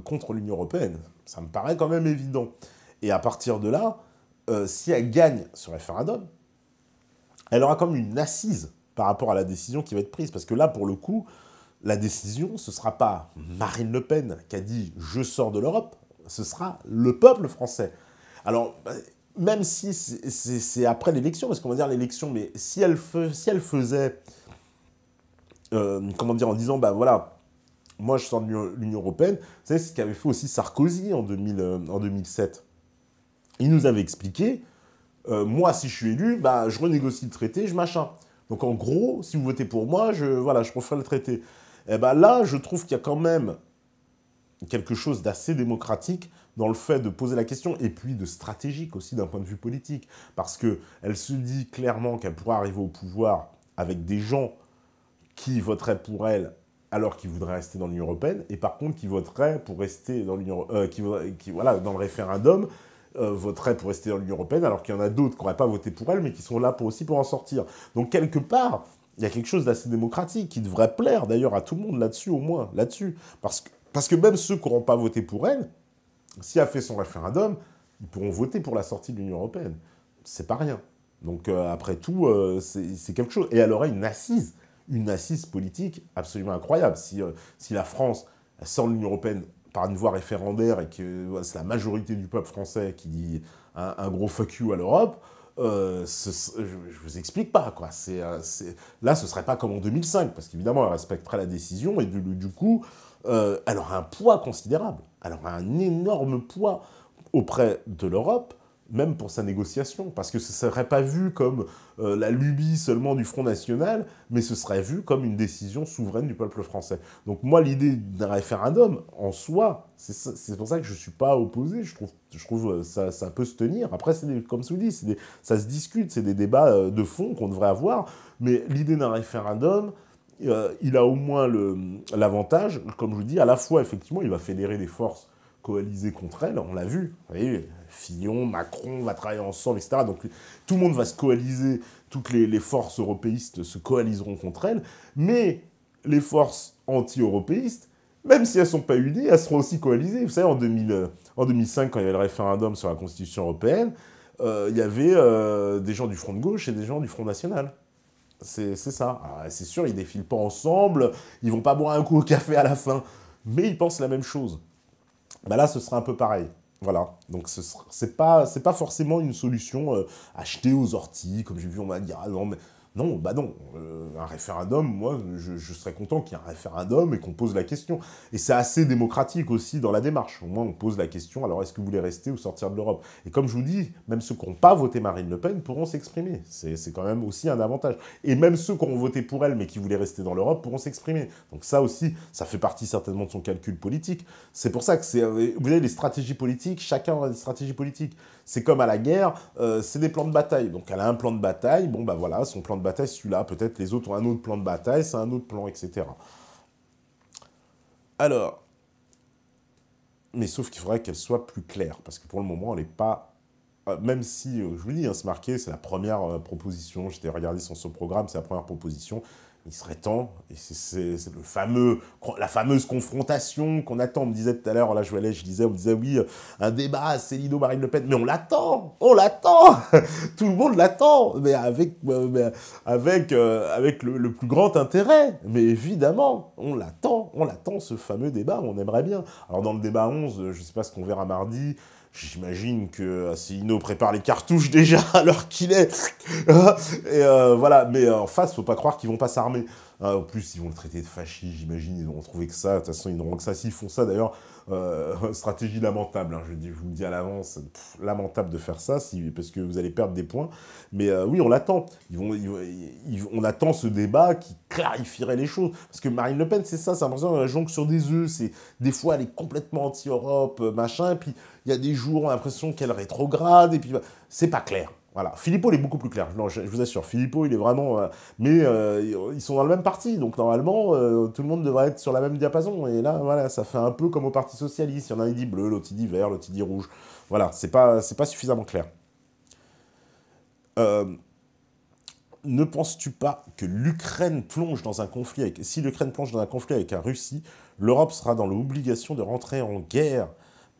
A: contre l'Union européenne. Ça me paraît quand même évident. Et à partir de là, si elle gagne ce référendum, elle aura comme une assise par rapport à la décision qui va être prise. Parce que là, pour le coup, la décision, ce ne sera pas Marine Le Pen qui a dit « je sors de l'Europe », ce sera le peuple français. Alors, même si c'est après l'élection, parce qu'on va dire l'élection, mais si elle faisait, comment dire, en disant, bah voilà, moi je sors de l'Union européenne, vous savez, c'est ce qu'avait fait aussi Sarkozy en 2007. Il nous avait expliqué, moi si je suis élu, bah, je renégocie le traité, je machin. Donc en gros, si vous votez pour moi, je refais le traité. Et ben là, je trouve qu'il y a quand même quelque chose d'assez démocratique dans le fait de poser la question, et puis de stratégique aussi d'un point de vue politique. Parce qu'elle se dit clairement qu'elle pourrait arriver au pouvoir avec des gens qui voteraient pour elle alors qu'ils voudraient rester dans l'Union européenne, et par contre qui voteraient pour rester dans l'Union voilà, dans le référendum, voteraient pour rester dans l'Union européenne, alors qu'il y en a d'autres qui n'auraient pas voté pour elle, mais qui sont là aussi pour en sortir. Donc quelque part, il y a quelque chose d'assez démocratique qui devrait plaire d'ailleurs à tout le monde là-dessus, au moins, là-dessus. Parce que même ceux qui n'auront pas voté pour elle, si elle fait son référendum, ils pourront voter pour la sortie de l'Union européenne. C'est pas rien. Donc après tout, c'est quelque chose. Et elle aurait une assise politique absolument incroyable. Si la France sort de l'Union européenne par une voie référendaire et que c'est la majorité du peuple français qui dit un gros fuck you à l'Europe, je vous explique pas, quoi. Là, ce serait pas comme en 2005, parce qu'évidemment, elle respecterait la décision, et du coup, elle aura un poids considérable. Elle aura un énorme poids auprès de l'Europe, même pour sa négociation, parce que ce ne serait pas vu comme la lubie seulement du Front National, mais ce serait vu comme une décision souveraine du peuple français. Donc moi, l'idée d'un référendum, en soi, c'est pour ça que je ne suis pas opposé, je trouve ça peut se tenir. Après, comme je vous dis, ça se discute, c'est des débats de fond qu'on devrait avoir, mais l'idée d'un référendum, il a au moins l'avantage, comme je vous dis, à la fois, effectivement, il va fédérer des forces coalisées contre elle, on l'a vu, vous voyez, Fillon, Macron, va travailler ensemble, etc. Donc tout le monde va se coaliser, toutes les forces européistes se coaliseront contre elle, mais les forces anti-européistes, même si elles ne sont pas unies, elles seront aussi coalisées. Vous savez, en 2005, quand il y avait le référendum sur la Constitution européenne, il y avait des gens du Front de gauche et des gens du Front national. C'est ça. C'est sûr, ils défilent pas ensemble, ils vont pas boire un coup au café à la fin, mais ils pensent la même chose. Bah là, ce sera un peu pareil. Voilà. Donc, c'est pas forcément une solution achetée aux orties, comme j'ai vu, on m'a dit, ah non, mais non, bah non. Un référendum, moi, je serais content qu'il y ait un référendum et qu'on pose la question. Et c'est assez démocratique aussi dans la démarche. Au moins, on pose la question, alors est-ce que vous voulez rester ou sortir de l'Europe? Et comme je vous dis, même ceux qui n'ont pas voté Marine Le Pen pourront s'exprimer. C'est quand même aussi un avantage. Et même ceux qui ont voté pour elle, mais qui voulaient rester dans l'Europe, pourront s'exprimer. Donc ça aussi, ça fait partie certainement de son calcul politique. C'est pour ça que vous avez les stratégies politiques, chacun a des stratégies politiques. C'est comme à la guerre, c'est des plans de bataille. Donc elle a un plan de bataille, bon bah voilà, son plan de bataille, celui-là, peut-être les autres ont un autre plan de bataille, c'est un autre plan, etc. Alors, mais sauf qu'il faudrait qu'elle soit plus claire, parce que pour le moment, elle n'est pas... même si, je vous dis, c'est marqué, c'est la première proposition, j'étais regardé son programme, c'est la première proposition, Il serait temps, et c'est la fameuse confrontation qu'on attend. On me disait tout à l'heure, là je disais, on me disait oui, un débat Asselineau, Marine Le Pen, mais on l'attend, tout le monde l'attend, mais avec le plus grand intérêt. Mais évidemment, on l'attend ce fameux débat, on aimerait bien. Alors dans le débat 11, je ne sais pas ce qu'on verra mardi. J'imagine que Asselineau prépare les cartouches déjà à l'heure qu'il est. Et voilà, mais en face, faut pas croire qu'ils vont pas s'armer. En plus, ils vont le traiter de fasciste, j'imagine, ils vont trouver que ça. De toute façon, ils n'auront que ça. S'ils font ça, d'ailleurs, stratégie lamentable. Hein, je vous le dis à l'avance, lamentable de faire ça, parce que vous allez perdre des points. Mais oui, on l'attend. On attend ce débat qui clarifierait les choses. Parce que Marine Le Pen, c'est ça, c'est l'impression qu'elle jongle sur des œufs. Des fois, elle est complètement anti-Europe, machin, et puis il y a des jours, on a l'impression qu'elle rétrograde, et puis c'est pas clair. Voilà. Philippot, il est beaucoup plus clair. Non, je vous assure, Philippot, il est vraiment... mais ils sont dans le même parti, donc normalement, tout le monde devrait être sur la même diapason. Et là, voilà, ça fait un peu comme au Parti Socialiste. Il y en a un, il dit bleu, l'autre, il dit vert, l'autre, il dit rouge. Voilà, c'est pas suffisamment clair. Ne penses-tu pas que l'Ukraine plonge dans un conflit avec... Si l'Ukraine plonge dans un conflit avec la Russie, l'Europe sera dans l'obligation de rentrer en guerre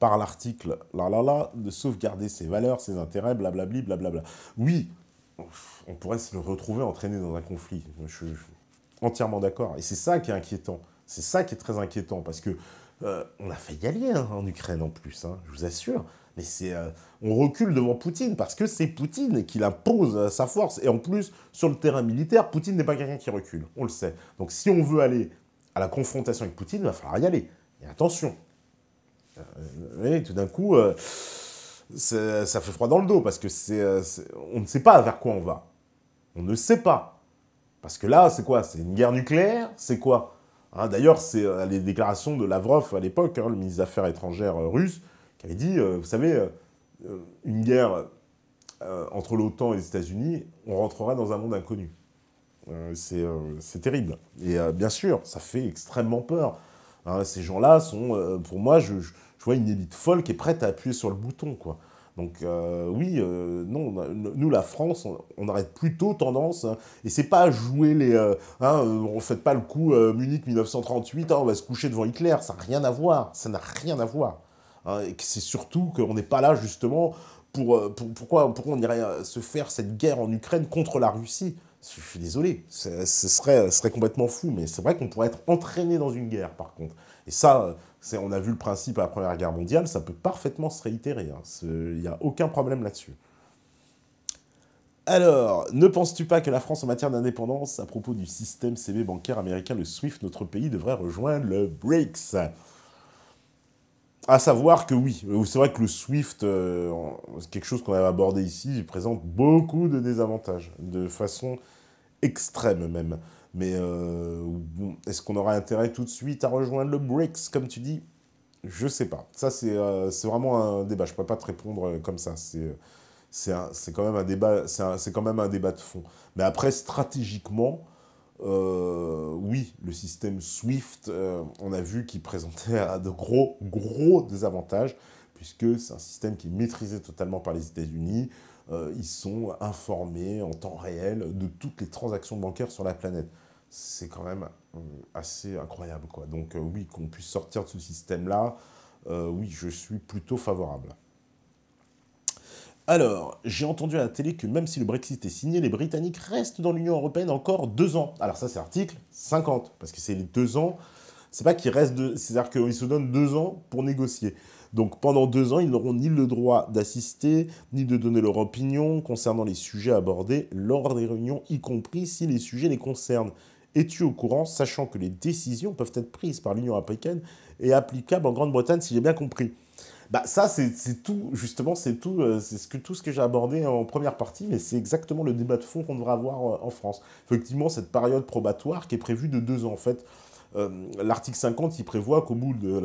A: par l'article de sauvegarder ses valeurs, ses intérêts, blablabli, blablabla. Oui, on pourrait se retrouver entraîné dans un conflit. Je suis entièrement d'accord. Et c'est ça qui est inquiétant. C'est ça qui est très inquiétant, parce que on a failli y aller en Ukraine en plus, hein, je vous assure. Mais on recule devant Poutine, parce que c'est Poutine qui impose sa force. Et en plus, sur le terrain militaire, Poutine n'est pas quelqu'un qui recule, on le sait. Donc si on veut aller à la confrontation avec Poutine, il va falloir y aller. Et attention. Et tout d'un coup, ça fait froid dans le dos, parce que on ne sait pas vers quoi on va. On ne sait pas. Parce que là, c'est quoi? C'est une guerre nucléaire? C'est quoi? Hein, d'ailleurs, c'est les déclarations de Lavrov à l'époque, le ministre des Affaires étrangères russe, qui avait dit, vous savez, une guerre entre l'OTAN et les États-Unis, on rentrera dans un monde inconnu. C'est terrible. Et bien sûr, ça fait extrêmement peur. Hein, ces gens-là sont, pour moi, je vois une élite folle qui est prête à appuyer sur le bouton, quoi. Donc oui, non, nous, la France, on aurait plutôt tendance, hein, et c'est pas jouer on fait pas le coup Munich 1938, hein, on va se coucher devant Hitler, ça n'a rien à voir, ça n'a rien à voir. Hein, et c'est surtout qu'on n'est pas là, justement, pourquoi on irait se faire cette guerre en Ukraine contre la Russie? Je suis désolé, ce serait complètement fou, mais c'est vrai qu'on pourrait être entraîné dans une guerre, par contre. Et ça, on a vu le principe à la Première Guerre mondiale, ça peut parfaitement se réitérer. Hein. Il n'y a aucun problème là-dessus. Alors, ne penses-tu pas que la France, en matière d'indépendance, à propos du système CB bancaire américain, le SWIFT, notre pays devrait rejoindre le BRICS? À savoir que oui, c'est vrai que le SWIFT, c'est quelque chose qu'on avait abordé ici, il présente beaucoup de désavantages, de façon extrême même. Mais est-ce qu'on aura intérêt tout de suite à rejoindre le BRICS, comme tu dis? Je sais pas. Ça, c'est vraiment un débat. Je ne peux pas te répondre comme ça. C'est quand même un débat, c'est quand même un débat de fond. Mais après, stratégiquement, oui, le système SWIFT, on a vu qu'il présentait de gros désavantages, puisque c'est un système qui est maîtrisé totalement par les États-Unis. Ils sont informés en temps réel de toutes les transactions bancaires sur la planète. C'est quand même assez incroyable, quoi. Donc oui, qu'on puisse sortir de ce système-là, oui, je suis plutôt favorable. Alors, j'ai entendu à la télé que même si le Brexit est signé, les Britanniques restent dans l'Union européenne encore 2 ans. Alors ça, c'est article 50, parce que c'est les 2 ans, c'est pas qu'ils restent, c'est-à-dire qu'ils se donnent 2 ans pour négocier. Donc pendant 2 ans, ils n'auront ni le droit d'assister, ni de donner leur opinion concernant les sujets abordés lors des réunions, y compris si les sujets les concernent. Es-tu au courant, sachant que les décisions peuvent être prises par l'Union africaine et applicables en Grande-Bretagne, si j'ai bien compris? Bah ça, c'est tout, justement, tout ce que j'ai abordé en première partie, mais c'est exactement le débat de fond qu'on devrait avoir en France. Effectivement, cette période probatoire qui est prévue de 2 ans, en fait, l'article 50, il prévoit qu'au bout de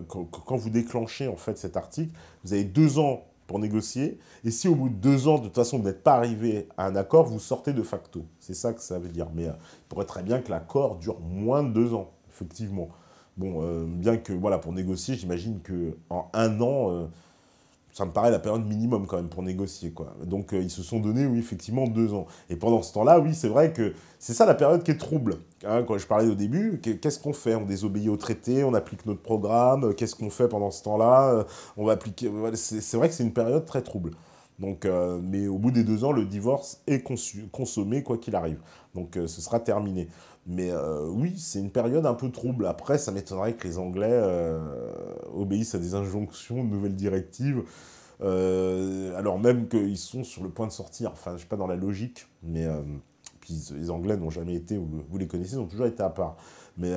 A: quand vous déclenchez, en fait, cet article, vous avez 2 ans pour négocier, et si au bout de 2 ans, de toute façon, vous n'êtes pas arrivé à un accord, vous sortez de facto. C'est ça que ça veut dire. Mais il pourrait très bien que l'accord dure moins de 2 ans, effectivement. Bon, bien que, voilà, pour négocier, j'imagine qu'en 1 an, ça me paraît la période minimum quand même pour négocier, quoi. Donc ils se sont donné, oui, effectivement, 2 ans. Et pendant ce temps-là, oui, c'est vrai que c'est ça la période qui est trouble. Hein, quand je parlais au début, qu'est-ce qu'on fait? On désobéit au traité, on applique notre programme, qu'est-ce qu'on fait pendant ce temps-là? On va appliquer... Voilà, c'est vrai que c'est une période très trouble. Donc, mais au bout des 2 ans, le divorce est consommé, quoi qu'il arrive. Donc ce sera terminé. Mais oui, c'est une période un peu trouble. Après, ça m'étonnerait que les Anglais obéissent à des injonctions, de nouvelles directives, alors même qu'ils sont sur le point de sortir. Enfin, je ne sais pas dans la logique, mais puis les Anglais n'ont jamais été, vous les connaissez, ils ont toujours été à part. Mais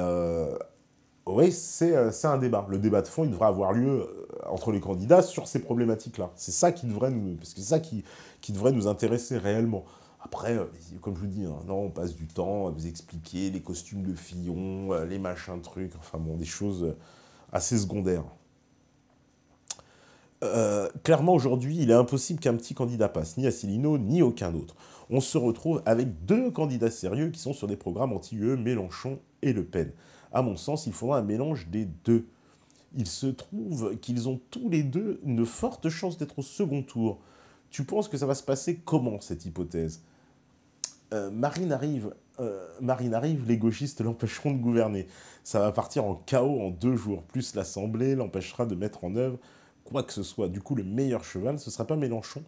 A: oui, c'est un débat. Le débat de fond, il devrait avoir lieu entre les candidats sur ces problématiques-là. C'est ça qui devrait nous, parce que c'est ça qui devrait nous intéresser réellement. Après, comme je vous dis, hein, non, on passe du temps à vous expliquer les costumes de Fillon, les machins trucs, enfin bon, des choses assez secondaires. Clairement, aujourd'hui, il est impossible qu'un petit candidat passe, ni Asselineau, ni aucun autre. On se retrouve avec 2 candidats sérieux qui sont sur des programmes anti-UE, Mélenchon et Le Pen. À mon sens, il faudra un mélange des deux. Il se trouve qu'ils ont tous les deux une forte chance d'être au second tour. Tu penses que ça va se passer comment, cette hypothèse? Marine arrive, les gauchistes l'empêcheront de gouverner. Ça va partir en chaos en 2 jours. Plus l'Assemblée l'empêchera de mettre en œuvre quoi que ce soit. Du coup, le meilleur cheval, ce ne sera pas Mélenchon.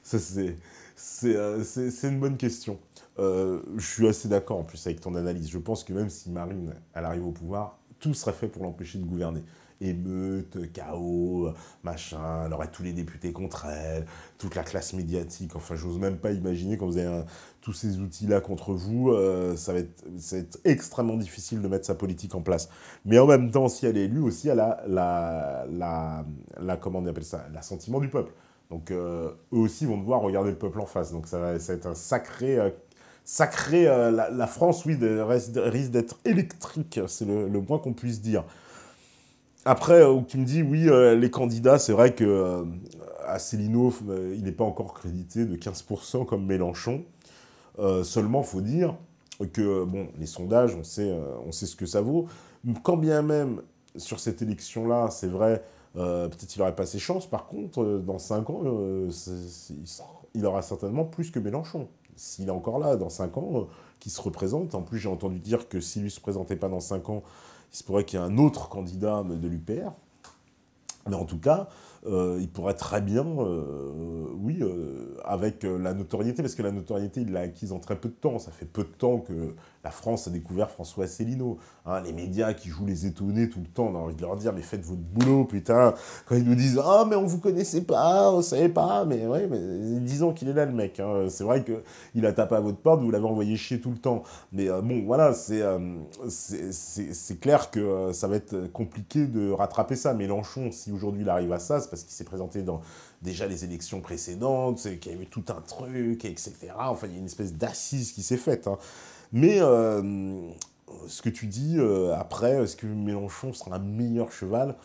A: Ça, c'est une bonne question. Je suis assez d'accord en plus avec ton analyse. Je pense que même si Marine, elle arrive au pouvoir, tout serait fait pour l'empêcher de gouverner. Émeute, chaos, machin, elle aurait tous les députés contre elle, toute la classe médiatique. Enfin, j'ose même pas imaginer quand vous avez tous ces outils-là contre vous, ça va être extrêmement difficile de mettre sa politique en place. Mais en même temps, si elle est élue aussi, elle a comment on appelle ça, l'assentiment du peuple. Donc, eux aussi vont devoir regarder le peuple en face. Donc, ça va être un sacré, la France, oui, risque d'être électrique, c'est le moins qu'on puisse dire. Après, tu me dis, oui, les candidats, c'est vrai que Asselineau, il n'est pas encore crédité de 15% comme Mélenchon. Seulement, il faut dire que, bon, les sondages, on sait ce que ça vaut. Quand bien même, sur cette élection-là, c'est vrai, peut-être il n'aurait pas ses chances. Par contre, dans 5 ans, il aura certainement plus que Mélenchon. S'il est encore là, dans 5 ans, qu'il se représente. En plus, j'ai entendu dire que s'il ne se présentait pas dans 5 ans, il se pourrait qu'il y ait un autre candidat de l'UPR. Mais en tout cas, il pourrait très bien, oui, avec la notoriété, parce que la notoriété, il l'a acquise en très peu de temps. Ça fait peu de temps que la France a découvert François Asselineau. Hein, les médias qui jouent les étonnés tout le temps, on a envie de leur dire, mais faites votre boulot, putain. Quand ils nous disent, ah, mais on vous connaissait pas, on savait pas, mais ouais, mais 10 ans qu'il est là, le mec. Hein. C'est vrai qu'il a tapé à votre porte, vous l'avez envoyé chier tout le temps. Mais bon, voilà, c'est clair que ça va être compliqué de rattraper ça. Mélenchon, si aujourd'hui il arrive à ça, c'est parce qu'il s'est présenté dans déjà les élections précédentes, qu'il y a eu tout un truc, etc. Enfin, il y a une espèce d'assise qui s'est faite. Hein. Mais ce que tu dis, après, est-ce que Mélenchon sera un meilleur cheval?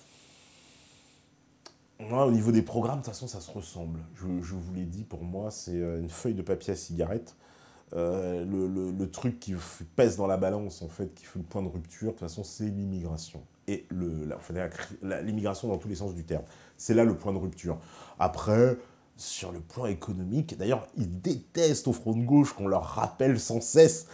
A: Moi, au niveau des programmes, de toute façon, ça se ressemble. Je vous l'ai dit, pour moi, c'est une feuille de papier à cigarette. Le truc qui pèse dans la balance, en fait, qui fait le point de rupture, de toute façon, c'est l'immigration. Et l'immigration dans tous les sens du terme. C'est là le point de rupture. Après, sur le plan économique, d'ailleurs, ils détestent au Front de gauche qu'on leur rappelle sans cesse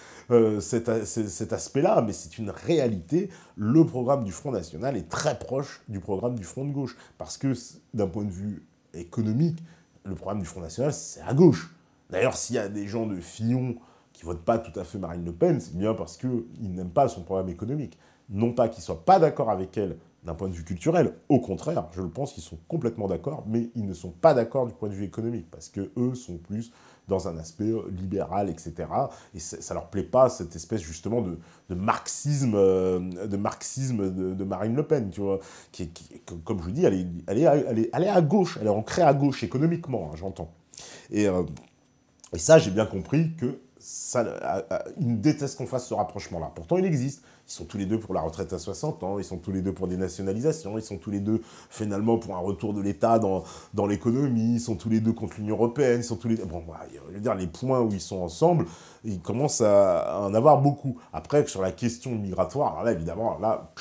A: cet aspect-là, mais c'est une réalité. Le programme du Front National est très proche du programme du Front de gauche. Parce que, d'un point de vue économique, le programme du Front National, c'est à gauche. D'ailleurs, s'il y a des gens de Fillon qui ne votent pas tout à fait Marine Le Pen, c'est bien parce qu'ils n'aiment pas son programme économique. Non pas qu'ils ne soient pas d'accord avec elle d'un point de vue culturel, au contraire, je le pense qu'ils sont complètement d'accord, mais ils ne sont pas d'accord du point de vue économique, parce qu'eux sont plus dans un aspect libéral, etc. Et ça ne leur plaît pas, cette espèce justement de marxisme, de Marine Le Pen, tu vois, comme je vous dis, elle est à gauche, elle est ancrée à gauche économiquement, hein, j'entends. Et ça, j'ai bien compris que ils détestent qu'on fasse ce rapprochement-là. Pourtant, il existe. Ils sont tous les deux pour la retraite à 60 ans, ils sont tous les deux pour des nationalisations, ils sont tous les deux, finalement, pour un retour de l'État dans l'économie, ils sont tous les deux contre l'Union européenne, ils sont tous les deux... Bon, bah, je veux dire, les points où ils sont ensemble, ils commencent à en avoir beaucoup. Après, sur la question migratoire, alors là, évidemment, là,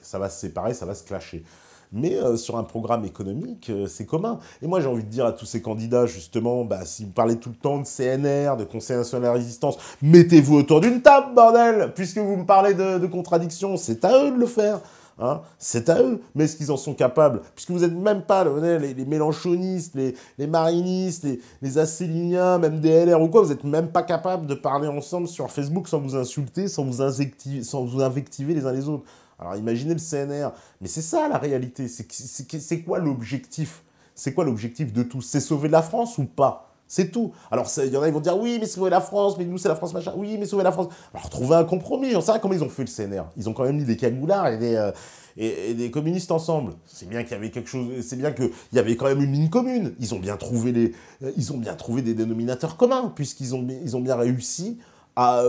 A: ça va se séparer, ça va se clasher. mais sur un programme économique, c'est commun. Et moi, j'ai envie de dire à tous ces candidats, justement, bah, si vous parlez tout le temps de CNR, de Conseil national de la résistance, mettez-vous autour d'une table, bordel. Puisque vous me parlez de contradictions, c'est à eux de le faire. Hein, c'est à eux, mais est-ce qu'ils en sont capables? Puisque vous n'êtes même pas les mélenchonistes, les marinistes, les asséliniens, même des LR ou quoi, vous n'êtes même pas capables de parler ensemble sur Facebook sans vous insulter, sans vous invectiver les uns les autres. Alors imaginez le CNR, mais c'est ça la réalité, c'est quoi l'objectif? C'est quoi l'objectif de tout? C'est sauver la France ou pas? C'est tout. Alors, il y en a, ils vont dire, oui, mais sauver la France, mais nous, c'est la France, machin. Oui, mais sauver la France. Alors, trouver un compromis. J'en sais rien comment ils ont fait le CNR. Ils ont quand même mis des cagoulards et des communistes ensemble. C'est bien qu'il y avait quelque chose, c'est bien qu'il y avait quand même une ligne commune. Ils ont bien trouvé des dénominateurs communs, ils ont bien réussi à,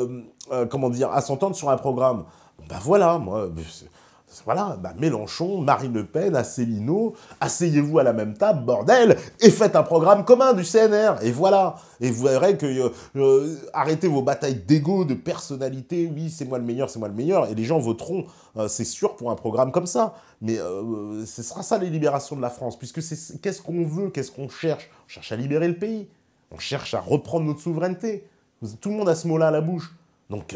A: comment dire, à s'entendre sur un programme. Bon, ben voilà, moi, voilà, bah Mélenchon, Marine Le Pen, Asselineau, asseyez-vous à la même table, bordel, et faites un programme commun du CNR, et voilà. Et vous verrez que arrêtez vos batailles d'ego, de personnalité, oui, c'est moi le meilleur, et les gens voteront, c'est sûr, pour un programme comme ça. Mais ce sera ça les libérations de la France, puisque qu'est-ce qu'on veut, qu'est-ce qu'on cherche? On cherche à libérer le pays, on cherche à reprendre notre souveraineté. Tout le monde a ce mot-là à la bouche. Donc,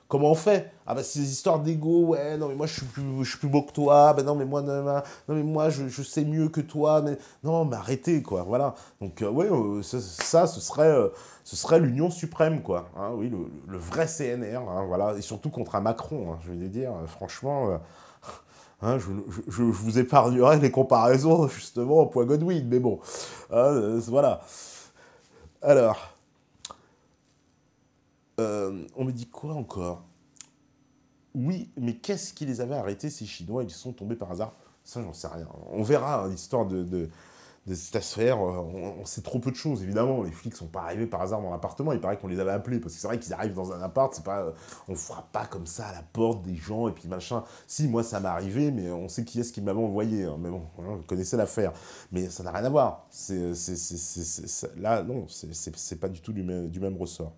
A: comment on fait? Ah bah ces histoires d'ego, ouais, non mais moi je suis plus beau que toi, bah non mais moi, non, mais moi je sais mieux que toi, mais non mais arrêtez quoi, voilà. Donc ouais, ça ce serait l'union suprême quoi, hein, oui, le vrai CNR, hein, voilà, et surtout contre un Macron, hein, je vais dire, franchement, hein, je vous épargnerai les comparaisons justement au point Godwin, mais bon, hein, voilà. Alors... on me dit quoi encore? Oui, mais qu'est-ce qui les avait arrêtés, ces Chinois? Ils sont tombés par hasard? Ça, j'en sais rien. On verra hein, l'histoire de cette affaire. On sait trop peu de choses, évidemment. Les flics sont pas arrivés par hasard dans l'appartement. Il paraît qu'on les avait appelés. Parce que c'est vrai qu'ils arrivent dans un appart. C'est pas, on frappe pas comme ça à la porte des gens et puis machin. Si, moi, ça m'est arrivé, mais on sait qui est-ce qui m'avait envoyé. Hein. Mais bon, vous connaissez l'affaire. Mais ça n'a rien à voir. Là, non, c'est pas du tout du même ressort.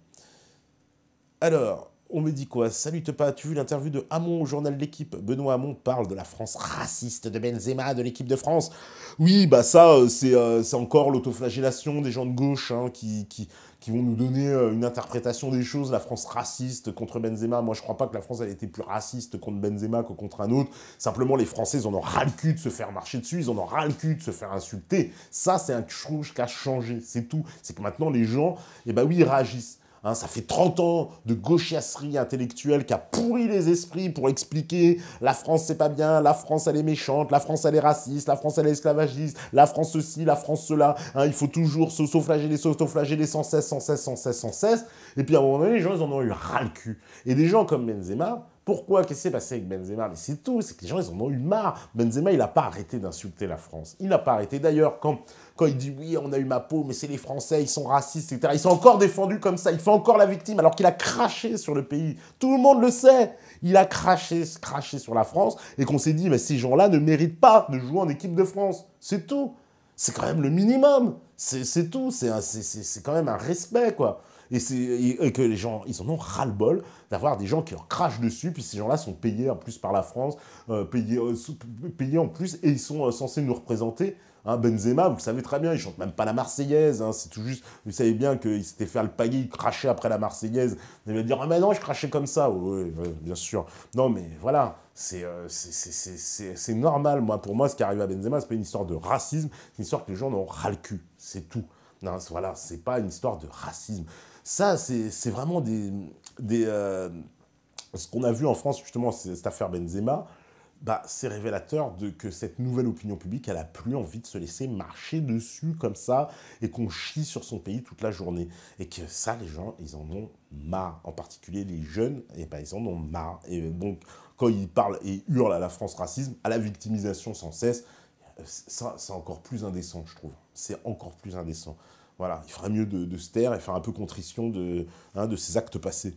A: Alors, on me dit quoi? Salut Tepa, as-tu vu l'interview de Hamon au journal de l'équipe? Benoît Hamon parle de la France raciste de Benzema, de l'équipe de France. Oui, bah ça, c'est encore l'autoflagellation des gens de gauche hein, qui vont nous donner une interprétation des choses, la France raciste contre Benzema. Moi, je crois pas que la France elle été plus raciste contre Benzema que contre un autre. Simplement, les Français, ils en ont ras le cul de se faire marcher dessus, ils en ont ras le cul de se faire insulter. Ça, c'est un chose qui a changé, c'est tout. C'est que maintenant, les gens, eh ben oui, ils réagissent. Hein, ça fait 30 ans de gauchiasserie intellectuelle qui a pourri les esprits pour expliquer la France c'est pas bien, la France elle est méchante, la France elle est raciste, la France elle est esclavagiste, la France ceci, la France cela. Hein, il faut toujours s'autoflageller sans cesse, sans cesse, sans cesse, sans cesse. Et puis à un moment donné, les gens ils en ont eu ras le cul. Et des gens comme Benzema, pourquoi? Qu'est-ce qui s'est passé avec Benzema? Mais c'est tout, c'est que les gens ils en ont eu marre. Benzema il n'a pas arrêté d'insulter la France. Il n'a pas arrêté. D'ailleurs, quand il dit oui, on a eu ma peau, mais c'est les Français, ils sont racistes, etc. Ils sont encore défendus comme ça, il fait encore la victime alors qu'il a craché sur le pays. Tout le monde le sait. Il a craché sur la France et qu'on s'est dit, mais ces gens-là ne méritent pas de jouer en équipe de France. C'est tout. C'est quand même le minimum. C'est tout. C'est quand même un respect, quoi. Et que les gens, ils en ont ras-le-bol d'avoir des gens qui leur crachent dessus, puis ces gens-là sont payés en plus par la France, payés en plus, et ils sont censés nous représenter. Hein, Benzema, vous le savez très bien, il chante même pas la Marseillaise, hein, c'est tout juste, vous savez bien qu'il s'était fait alpaguer, il crachait après la Marseillaise, il va dire « Ah mais non, je crachais comme ça !» Oui, bien sûr. Non mais voilà, c'est normal, pour moi, ce qui arrive à Benzema, c'est pas une histoire de racisme, c'est une histoire que les gens en ont ras le cul, c'est tout. Non, voilà, c'est pas une histoire de racisme. Ça, c'est vraiment ce qu'on a vu en France, justement, cette affaire Benzema, bah, c'est révélateur que cette nouvelle opinion publique, elle a plus envie de se laisser marcher dessus comme ça et qu'on chie sur son pays toute la journée. Et que ça, les gens, ils en ont marre. En particulier les jeunes, et ben, ils en ont marre. Et donc, quand ils parlent et hurlent à la France racisme, à la victimisation sans cesse, ça, c'est encore plus indécent, je trouve. C'est encore plus indécent. Voilà, il ferait mieux de se taire et faire un peu contrition de ses actes passés.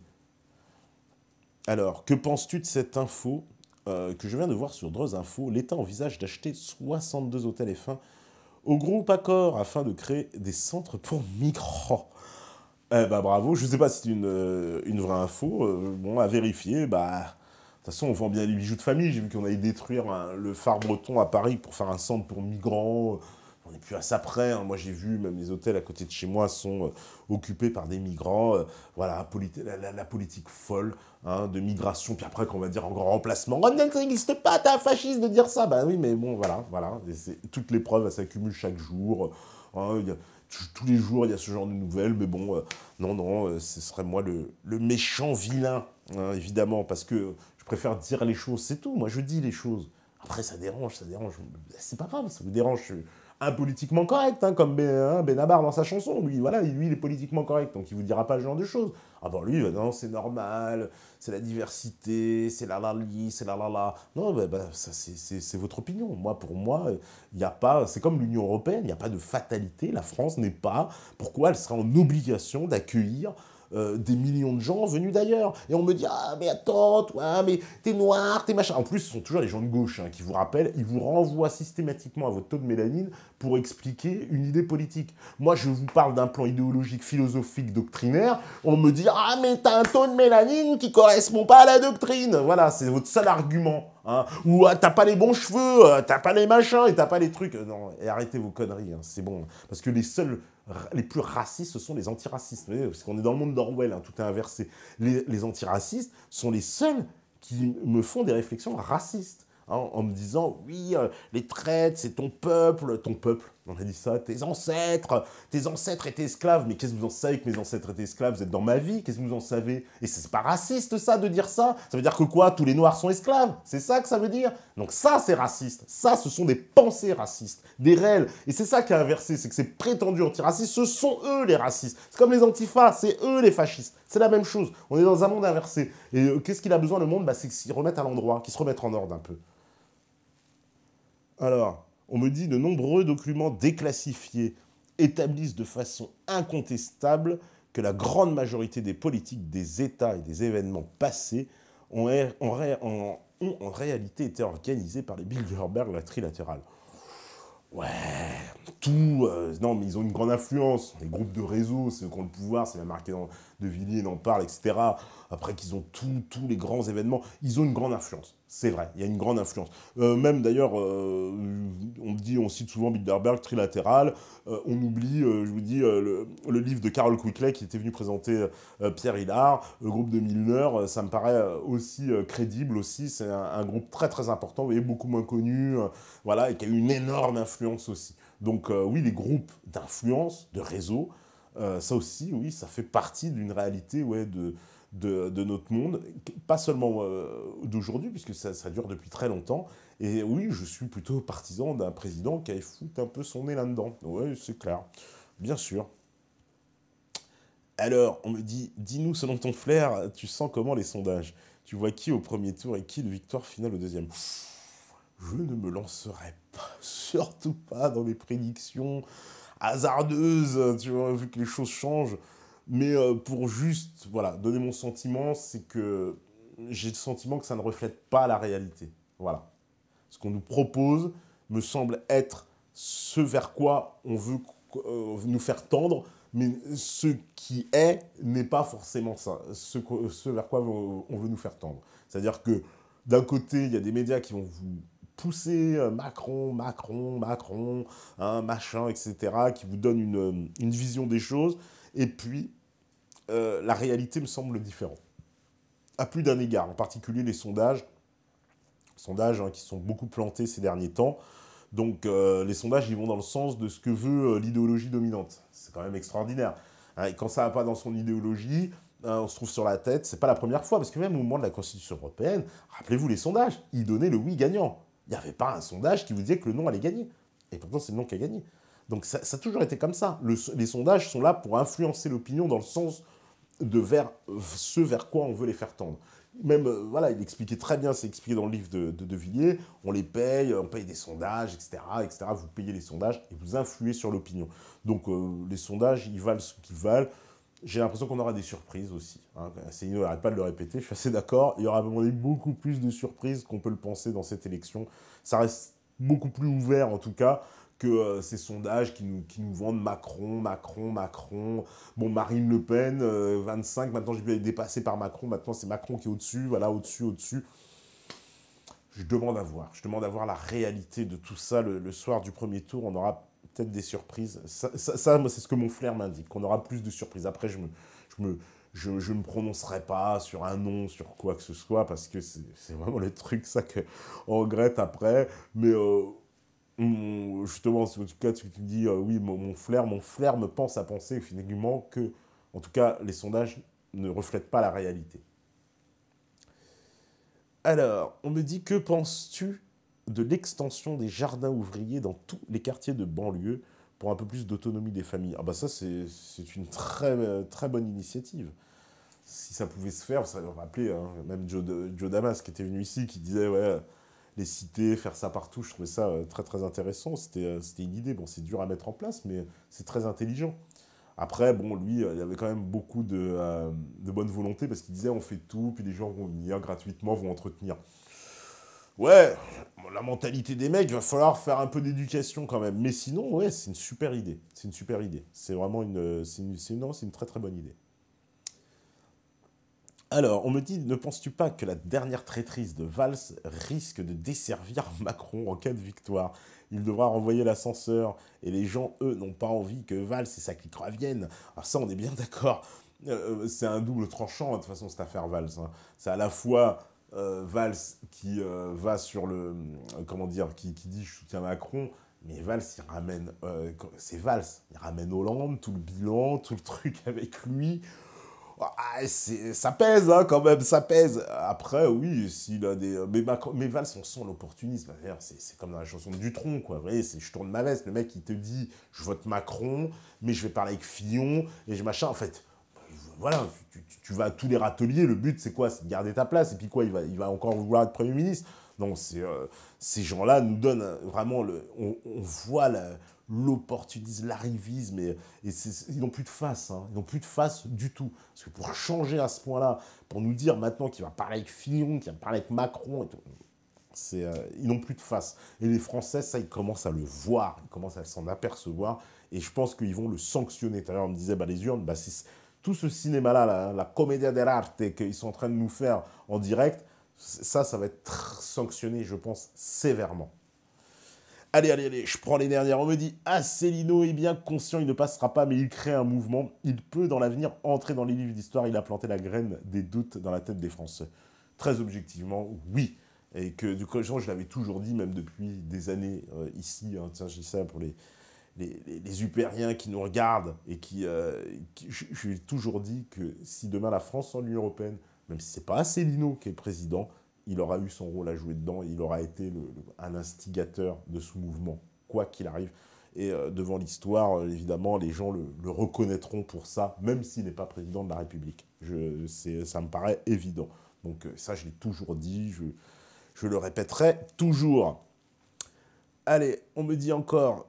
A: Alors, que penses-tu de cette info que je viens de voir sur Dreuze Info? L'État envisage d'acheter 62 hôtels F1 au groupe Accor afin de créer des centres pour migrants. Eh ben bravo, je ne sais pas si c'est une vraie info, bon, à vérifier, bah... toute façon, on vend bien les bijoux de famille. J'ai vu qu'on allait détruire le phare breton à Paris pour faire un centre pour migrants. On n'est plus à ça près. Hein. Moi, j'ai vu, même les hôtels à côté de chez moi sont occupés par des migrants. Voilà, la politique folle hein, de migration. Puis après, qu'on va dire en grand remplacement, oh, ça n'existe pas, t'es un fasciste de dire ça. Ben oui, mais bon, voilà. Toutes les preuves, elles s'accumulent chaque jour. Hein, tous les jours, il y a ce genre de nouvelles. Mais bon, non, ce serait moi le méchant vilain, hein, évidemment, parce que je préfère dire les choses, c'est tout. Moi, je dis les choses. Après, ça dérange. C'est pas grave, ça vous dérange. Je suis impolitiquement correct, hein, comme Benabar dans sa chanson. Lui, voilà, lui, il est politiquement correct, donc il vous dira pas ce genre de choses. Ah bon, lui, non, c'est normal, c'est la diversité, c'est la la li, c'est la la la. Non, ça, c'est votre opinion. Moi, pour moi, il n'y a pas... C'est comme l'Union européenne, il n'y a pas de fatalité. La France n'est pas... Pourquoi elle serait en obligation d'accueillir des millions de gens venus d'ailleurs. Et on me dit, ah, mais attends, toi, mais t'es noir, t'es machin. En plus, ce sont toujours les gens de gauche hein, qui vous rappellent, ils vous renvoient systématiquement à votre taux de mélanine pour expliquer une idée politique. Moi, je vous parle d'un plan idéologique, philosophique, doctrinaire. On me dit, ah, mais t'as un taux de mélanine qui correspond pas à la doctrine. Voilà, c'est votre seul argument. Hein. Ou t'as pas les bons cheveux, t'as pas les machins et t'as pas les trucs. Non, et arrêtez vos conneries, hein, c'est bon. Parce que les plus racistes, ce sont les antiracistes. Vous voyez, parce qu'on est dans le monde d'Orwell, hein, tout est inversé. Les antiracistes sont les seuls qui me font des réflexions racistes. Hein, en me disant, oui, les traites, c'est ton peuple, on a dit ça, tes ancêtres étaient esclaves, mais qu'est-ce que vous en savez que mes ancêtres étaient esclaves? Vous êtes dans ma vie, qu'est-ce que vous en savez? Et c'est pas raciste ça, de dire ça? Ça veut dire que quoi? Tous les noirs sont esclaves? C'est ça que ça veut dire? Donc ça, c'est raciste. Ça, ce sont des pensées racistes, des réels. Et c'est ça qui est inversé, c'est que ces prétendus antiracistes, ce sont eux les racistes. C'est comme les antifas, c'est eux les fascistes. C'est la même chose. On est dans un monde inversé. Et qu'est-ce qu'il a besoin, le monde? C'est qu'ils se remettent à l'endroit, qu'ils se remettent en ordre un peu. Alors, on me dit de nombreux documents déclassifiés établissent de façon incontestable que la grande majorité des politiques des États et des événements passés ont en réalité été organisés par les Bilderberg, la trilatérale. Ouais, tout. Non, mais ils ont une grande influence. Les groupes de réseau, ceux qui ont le pouvoir, c'est même marqué dans De Villiers, en parle, etc. Après qu'ils ont tous les grands événements, ils ont une grande influence. C'est vrai, il y a une grande influence. Même d'ailleurs, on cite souvent Bilderberg, trilatéral. On oublie, je vous dis, le livre de Carol Quickly qui était venu présenter Pierre Hillard, le groupe de Milner. Ça me paraît aussi crédible aussi. C'est un groupe très très important, vous voyez, beaucoup moins connu, voilà, et qui a eu une énorme influence aussi. Donc oui, les groupes d'influence, de réseau, ça aussi, oui, ça fait partie d'une réalité ouais, de notre monde, pas seulement d'aujourd'hui, puisque ça dure depuis très longtemps. Et oui, je suis plutôt partisan d'un président qui aille foutre un peu son nez là-dedans. Oui, c'est clair, bien sûr. Alors, on me dit, dis-nous selon ton flair, tu sens comment les sondages? Tu vois qui au premier tour et qui de victoire finale au deuxième? Je ne me lancerai pas, surtout pas dans les prédictions hasardeuses, tu vois, vu que les choses changent. Mais pour juste, voilà, donner mon sentiment, c'est que j'ai le sentiment que ça ne reflète pas la réalité. Voilà. Ce qu'on nous propose me semble être ce vers quoi on veut nous faire tendre, mais ce qui est n'est pas forcément ça, ce vers quoi on veut nous faire tendre. C'est-à-dire que d'un côté, il y a des médias qui vont vous pousser Macron, hein, machin, etc., qui vous donnent une vision des choses, et puis la réalité me semble différente. À plus d'un égard, en particulier les sondages hein, qui sont beaucoup plantés ces derniers temps. Donc les sondages, ils vont dans le sens de ce que veut l'idéologie dominante. C'est quand même extraordinaire. Hein, et quand ça ne va pas dans son idéologie, on se trouve sur la tête. C'est pas la première fois, parce que même au moment de la Constitution européenne, rappelez-vous les sondages, ils donnaient le oui gagnant. Il n'y avait pas un sondage qui vous disait que le non allait gagner. Et pourtant, c'est le non qui a gagné. Donc ça a toujours été comme ça. Les sondages sont là pour influencer l'opinion dans le sens ce vers quoi on veut les faire tendre. Même, voilà, il expliquait très bien, c'est expliqué dans le livre de Villiers, on paye des sondages, etc. Vous payez les sondages et vous influez sur l'opinion. Donc les sondages, ils valent ce qu'ils valent. J'ai l'impression qu'on aura des surprises aussi. Hein. Céline n'arrête pas de le répéter, je suis assez d'accord. Il y aura à un moment donné beaucoup plus de surprises qu'on peut le penser dans cette élection. Ça reste beaucoup plus ouvert en tout cas que ces sondages qui nous vendent Macron. Bon, Marine Le Pen, 25, maintenant j'ai pu être dépassé par Macron, maintenant c'est Macron qui est au-dessus, voilà, au-dessus. Je demande à voir. Je demande à voir la réalité de tout ça. Le soir du premier tour, on aura peut-être des surprises. Moi, c'est ce que mon flair m'indique, qu'on aura plus de surprises. Après, je me, je me prononcerai pas sur un nom, sur quoi que ce soit, parce que c'est vraiment le truc, ça, qu'on regrette après. Mais justement, en tout cas, tu dis, oui, mon flair me pense à penser finalement que, en tout cas, les sondages ne reflètent pas la réalité. Alors, on me dit, que penses-tu de l'extension des jardins ouvriers dans tous les quartiers de banlieue pour un peu plus d'autonomie des familles? Ah bah ça, c'est une très bonne initiative. Si ça pouvait se faire, ça me rappelait, hein, même Joe Damas qui était venu ici, qui disait, ouais, les cités, faire ça partout, je trouvais ça très intéressant. C'était une idée, bon, c'est dur à mettre en place, mais c'est très intelligent. Après, bon, lui, il y avait quand même beaucoup de bonne volonté parce qu'il disait on fait tout, puis les gens vont venir gratuitement, vont entretenir. Ouais, la mentalité des mecs, il va falloir faire un peu d'éducation quand même. Mais sinon, ouais, c'est une super idée. C'est une super idée. C'est vraiment non, c'est une très bonne idée. Alors, on me dit, ne penses-tu pas que la dernière traîtrise de Valls risque de desservir Macron en cas de victoire? Il devra renvoyer l'ascenseur, et les gens, eux, n'ont pas envie que Valls et sa clique reviennent. Alors ça, on est bien d'accord. C'est un double tranchant, de toute façon, cette affaire Valls, hein. C'est à la fois Valls qui va sur le... comment dire, qui dit je soutiens Macron, mais Valls, il ramène... c'est Valls, il ramène Hollande, tout le bilan, tout le truc avec lui. Ah, ça pèse, hein, quand même, ça pèse. Après, oui, s'il a des... Mais Valls, on sent l'opportunisme. D'ailleurs, c'est comme dans la chanson de Dutronc, quoi. Vous voyez, je tourne ma veste. Le mec, il te dit, je vote Macron, mais je vais parler avec Fillon, et je machin. En fait, voilà, tu vas à tous les râteliers. Le but, c'est quoi? C'est de garder ta place. Et puis quoi, il va encore vouloir être Premier ministre. Non, ces gens-là nous donnent vraiment... on voit l'opportunisme, l'arrivisme, ils n'ont plus de face, hein. Ils n'ont plus de face du tout. Parce que pour changer à ce point-là, pour nous dire maintenant qu'il va parler avec Fillon, qu'il va parler avec Macron, et tout, ils n'ont plus de face. Et les Français, ça, ils commencent à le voir, ils commencent à s'en apercevoir, et je pense qu'ils vont le sanctionner. Tout à l'heure, on me disait, bah, les urnes, bah, c'est tout ce cinéma-là, la commedia dell'arte qu'ils sont en train de nous faire en direct, ça va être sanctionné, je pense, sévèrement. Allez, je prends les dernières. On me dit, Asselineau est bien conscient, il ne passera pas, mais il crée un mouvement. Il peut, dans l'avenir, entrer dans les livres d'histoire. Il a planté la graine des doutes dans la tête des Français. Très objectivement, oui. Et que, du coup, je l'avais toujours dit, même depuis des années ici. Hein, tiens, je dis ça pour les Upériens qui nous regardent. Et je lui ai toujours dit que si demain la France sort de l'Union européenne, même si ce n'est pas Asselineau qui est président, il aura eu son rôle à jouer dedans, il aura été un instigateur de ce mouvement, quoi qu'il arrive. Et devant l'histoire, évidemment, les gens le reconnaîtront pour ça, même s'il n'est pas président de la République. Ça me paraît évident. Donc ça, je l'ai toujours dit, je le répéterai toujours. Allez, on me dit encore...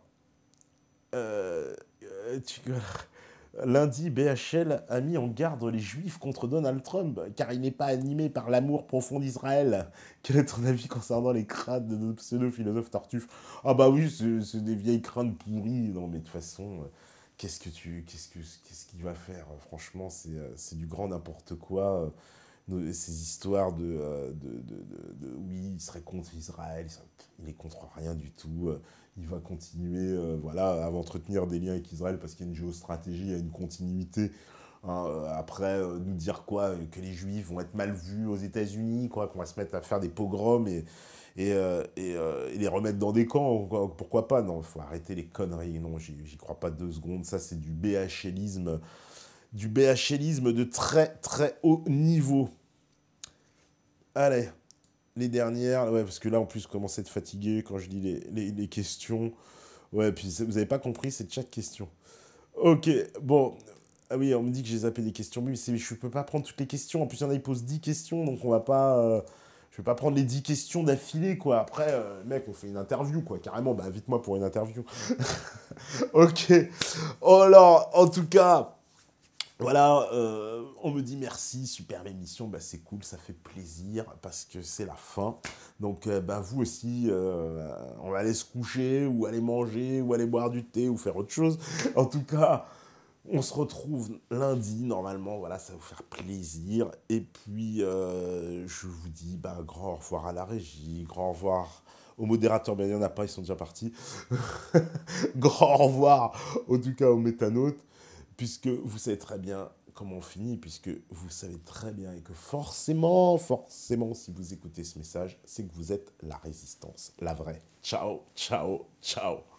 A: Lundi, BHL a mis en garde les Juifs contre Donald Trump, car il n'est pas animé par l'amour profond d'Israël. Quel est ton avis concernant les crânes de nos pseudo-philosophes Tartuffe? Ah bah oui, c'est des vieilles crânes pourries. Non mais de toute façon, qu'est-ce qu'il va faire? Franchement, c'est du grand n'importe quoi. Ces histoires oui, il serait contre Israël, il est contre rien du tout. Il va continuer voilà, à entretenir des liens avec Israël parce qu'il y a une géostratégie, il y a une continuité. Hein, après, nous dire quoi? Que les Juifs vont être mal vus aux États-Unis, quoi, qu'on va se mettre à faire des pogroms et les remettre dans des camps, quoi. Pourquoi pas? Non, il faut arrêter les conneries. Non, j'y crois pas 2 secondes. Ça, c'est du BHLisme de très haut niveau. Allez, les dernières, ouais, parce que là, en plus, je commence à être fatigué quand je lis les questions. Ouais, puis vous n'avez pas compris, c'est chaque question. Ok, bon. Ah oui, on me dit que j'ai zappé des questions, mais je peux pas prendre toutes les questions. En plus, il y en a, ils posent 10 questions, donc on va pas... je vais pas prendre les 10 questions d'affilée, quoi. Après, mec, on fait une interview, quoi. Carrément, bah, invite-moi pour une interview. Ok. Alors, en tout cas... Voilà, on me dit merci, super l'émission, bah c'est cool, ça fait plaisir parce que c'est la fin. Donc bah vous aussi, on va aller se coucher ou aller manger ou aller boire du thé ou faire autre chose. En tout cas, On se retrouve lundi, normalement, voilà, ça va vous faire plaisir. Et puis, je vous dis bah, grand au revoir à la régie, grand au revoir aux modérateurs, mais il n'y en a pas, ils sont déjà partis. Grand au revoir, en tout cas aux métanautes, puisque vous savez très bien comment on finit, puisque vous savez très bien et que forcément, forcément, si vous écoutez ce message, c'est que vous êtes la résistance, la vraie. Ciao, ciao, ciao.